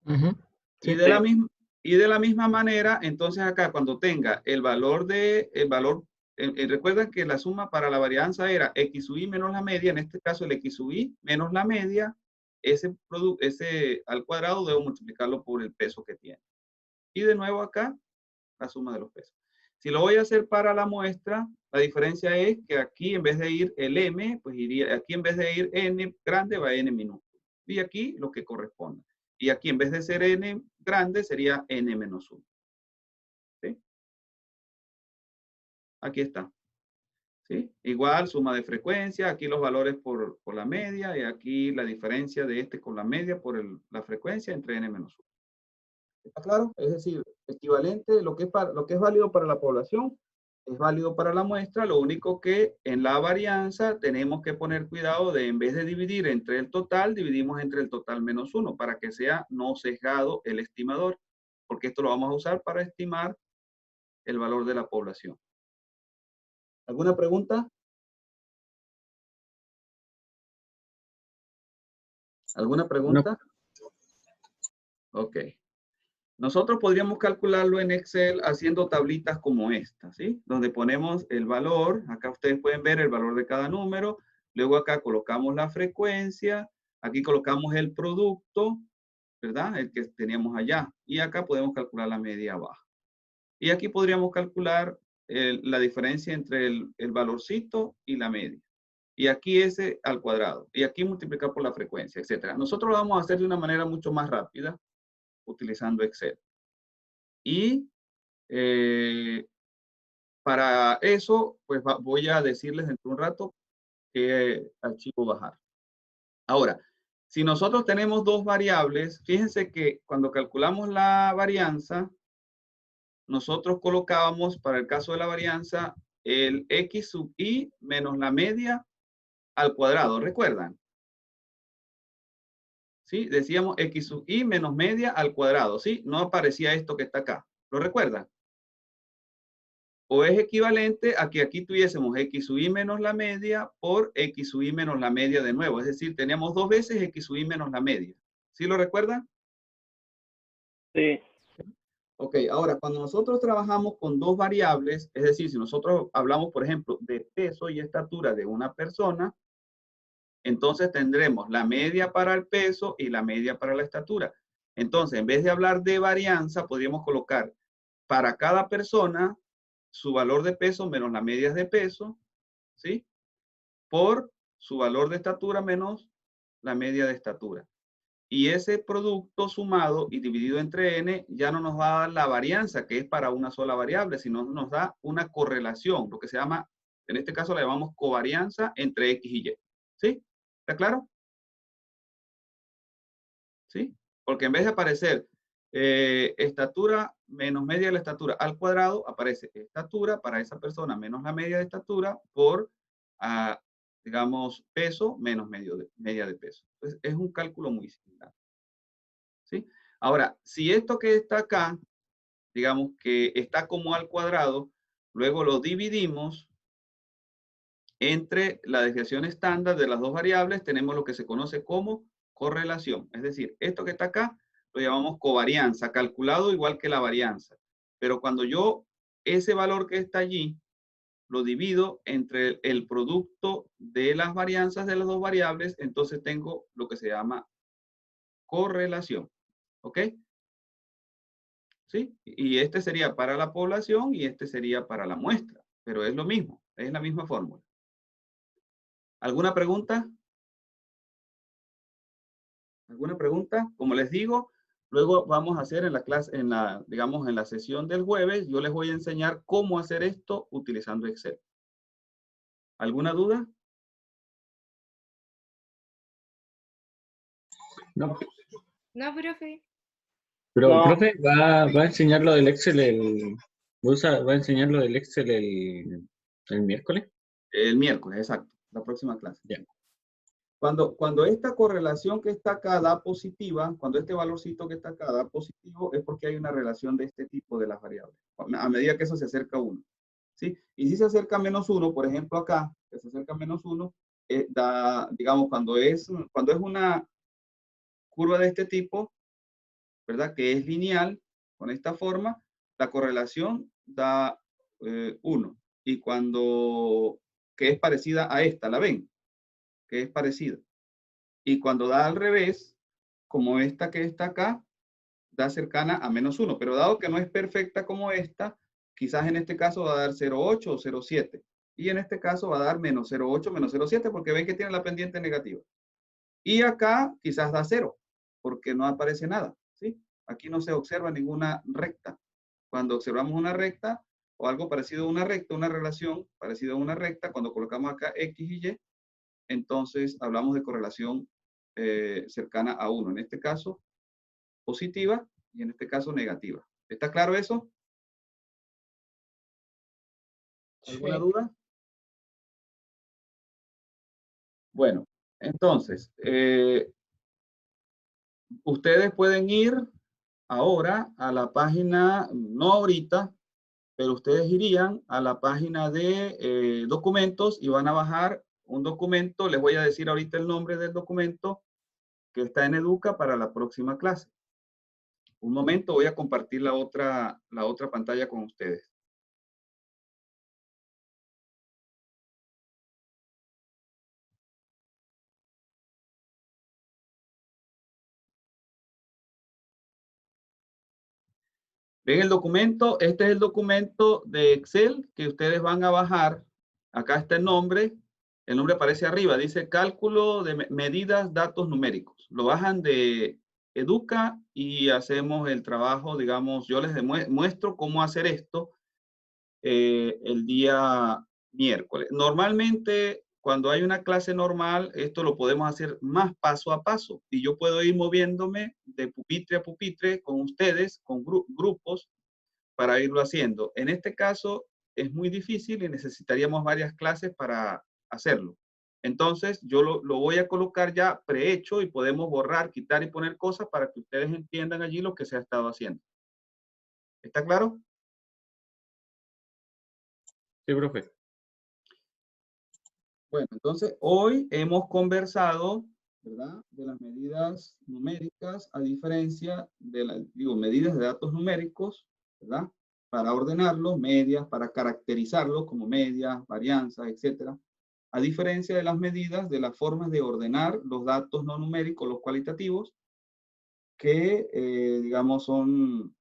Ujú. Y Sí. de la misma manera, entonces acá cuando tenga el valor, recuerden que la suma para la varianza era x sub i menos la media, en este caso el x sub i menos la media, ese al cuadrado debo multiplicarlo por el peso que tiene. Y de nuevo acá, la suma de los pesos. Si lo voy a hacer para la muestra, la diferencia es que aquí en vez de ir el m, pues iría, aquí en vez de ir n grande va n minúsculo. Y aquí lo que corresponda. Y aquí en vez de ser n grande sería n menos 1. ¿Sí? Aquí está. ¿Sí? Igual suma de frecuencia, aquí los valores por la media y aquí la diferencia de este con la media por la frecuencia entre n menos 1. ¿Está claro? Es decir, equivalente, lo que es válido para la población es válido para la muestra, lo único que en la varianza tenemos que poner cuidado de en vez de dividir entre el total, dividimos entre el total menos 1 para que sea no sesgado el estimador, porque esto lo vamos a usar para estimar el valor de la población. ¿Alguna pregunta? ¿Alguna pregunta? Ok. Nosotros podríamos calcularlo en Excel haciendo tablitas como esta, ¿sí? Donde ponemos el valor, acá ustedes pueden ver el valor de cada número, luego acá colocamos la frecuencia, aquí colocamos el producto, ¿verdad? El que teníamos allá. Y acá podemos calcular la media baja. Y aquí podríamos calcular la diferencia entre el valorcito y la media. Y aquí ese al cuadrado. Y aquí multiplicar por la frecuencia, etc. Nosotros lo vamos a hacer de una manera mucho más rápida utilizando Excel. Y para eso, pues voy a decirles dentro de un rato qué archivo bajar. Ahora, si nosotros tenemos dos variables, fíjense que cuando calculamos la varianza, nosotros colocábamos para el caso de la varianza el x sub i menos la media al cuadrado, ¿recuerdan? ¿Sí? Decíamos x sub i menos media al cuadrado, ¿sí? No aparecía esto que está acá. ¿Lo recuerdan? O es equivalente a que aquí tuviésemos x sub i menos la media por x sub i menos la media de nuevo. Es decir, teníamos dos veces x sub i menos la media. ¿Sí lo recuerdan? Sí. Ok, ahora cuando nosotros trabajamos con dos variables, es decir, si nosotros hablamos, por ejemplo, de peso y estatura de una persona, entonces tendremos la media para el peso y la media para la estatura. Entonces, en vez de hablar de varianza, podríamos colocar para cada persona su valor de peso menos la media de peso, ¿sí? Por su valor de estatura menos la media de estatura. Y ese producto sumado y dividido entre n ya no nos va a dar la varianza, que es para una sola variable, sino nos da una correlación, lo que se llama, en este caso la llamamos covarianza entre x y y. ¿Sí? ¿Está claro? ¿Sí? Porque en vez de aparecer estatura menos media de la estatura al cuadrado, aparece estatura para esa persona menos la media de estatura por, digamos, peso menos media de peso. Entonces, es un cálculo muy similar. ¿Sí? Ahora, si esto que está acá, digamos que está como al cuadrado, luego lo dividimos entre la desviación estándar de las dos variables, tenemos lo que se conoce como correlación. Es decir, esto que está acá lo llamamos covarianza, calculado igual que la varianza. Pero cuando yo ese valor que está allí lo divido entre el producto de las varianzas de las dos variables, entonces tengo lo que se llama correlación. ¿Ok? ¿Sí? Y este sería para la población y este sería para la muestra, pero es lo mismo, es la misma fórmula. ¿Alguna pregunta? ¿Alguna pregunta? Como les digo, luego vamos a hacer en la clase, digamos, en la sesión del jueves, yo les voy a enseñar cómo hacer esto utilizando Excel. ¿Alguna duda? No, No, profe. pero No. profe, va a enseñar lo del Excel va a enseñar lo del Excel el miércoles. El miércoles, exacto, la próxima clase. Ya. Cuando esta correlación que está acá da positiva, cuando este valorcito que está acá da positivo, es porque hay una relación de este tipo de las variables, a medida que eso se acerca a 1. ¿Sí? Y si se acerca a -1, por ejemplo acá, que se acerca a -1, da, digamos, cuando es una curva de este tipo, ¿verdad? Que es lineal, con esta forma, la correlación da 1. Y cuando, que es parecida a esta, ¿la ven? Que es parecida. Y cuando da al revés, como esta que está acá, da cercana a -1. Pero dado que no es perfecta como esta, quizás en este caso va a dar 0,8 o 0,7. Y en este caso va a dar -0,8, -0,7, porque ven que tiene la pendiente negativa. Y acá quizás da 0, porque no aparece nada, ¿sí? Aquí no se observa ninguna recta. Cuando observamos una recta o algo parecido a una recta, una relación parecida a una recta, cuando colocamos acá X y Y, entonces hablamos de correlación cercana a 1. En este caso, positiva y en este caso negativa. ¿Está claro eso? ¿Alguna duda? Bueno, entonces, ustedes pueden ir ahora a la página, no ahorita, pero ustedes irían a la página de documentos y van a bajar un documento. Les voy a decir ahorita el nombre del documento que está en Educa para la próxima clase. Un momento, voy a compartir la otra pantalla con ustedes. ¿Ven el documento? Este es el documento de Excel que ustedes van a bajar. Acá está el nombre aparece arriba, dice cálculo de medidas, datos numéricos. Lo bajan de Educa y hacemos el trabajo, digamos, yo les muestro cómo hacer esto el día miércoles. Normalmente, cuando hay una clase normal, esto lo podemos hacer más paso a paso y yo puedo ir moviéndome de pupitre a pupitre con ustedes, con grupos, para irlo haciendo. En este caso, es muy difícil y necesitaríamos varias clases para hacerlo. Entonces, yo lo voy a colocar ya prehecho y podemos borrar, quitar y poner cosas para que ustedes entiendan allí lo que se ha estado haciendo. ¿Está claro? Sí, profe. Bueno, entonces hoy hemos conversado, ¿verdad?, de las medidas numéricas a diferencia de las, medidas de datos numéricos, ¿verdad?, para ordenarlos, medias, para caracterizarlos como medias, varianzas, etcétera, a diferencia de las medidas de las formas de ordenar los datos no numéricos, los cualitativos, que, digamos, son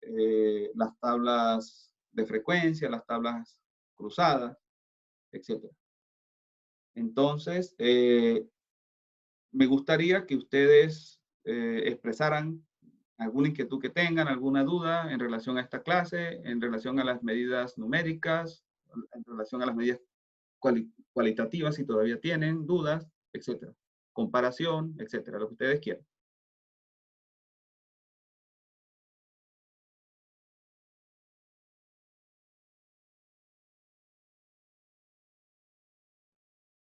las tablas de frecuencia, las tablas cruzadas, etcétera. Entonces, me gustaría que ustedes expresaran alguna inquietud que tengan, alguna duda en relación a esta clase, en relación a las medidas numéricas, en relación a las medidas cualitativas, si todavía tienen dudas, etcétera. Comparación, etcétera, lo que ustedes quieran.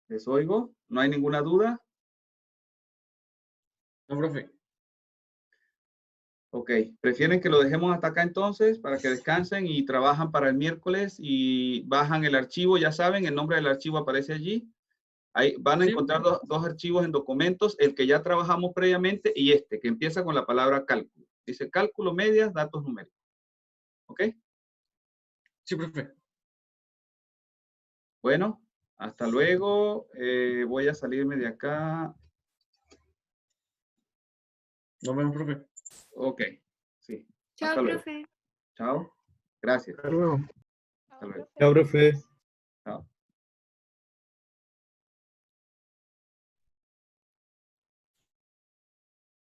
¿Les oigo? ¿No hay ninguna duda? No, profe. Ok, ¿prefieren que lo dejemos hasta acá entonces para que descansen y trabajan para el miércoles y bajan el archivo? Ya saben, el nombre del archivo aparece allí. Ahí van a Sí. encontrar dos archivos en documentos, el que ya trabajamos previamente y este, que empieza con la palabra cálculo. Dice cálculo, medias, datos numéricos. ¿Ok? Sí, profe. Bueno, hasta luego. Voy a salirme de acá. Nos vemos, profe. Ok, sí. Chao, Hasta luego. profe. Chao. Gracias. Hasta luego. Hasta luego. Chao, profe. Chao.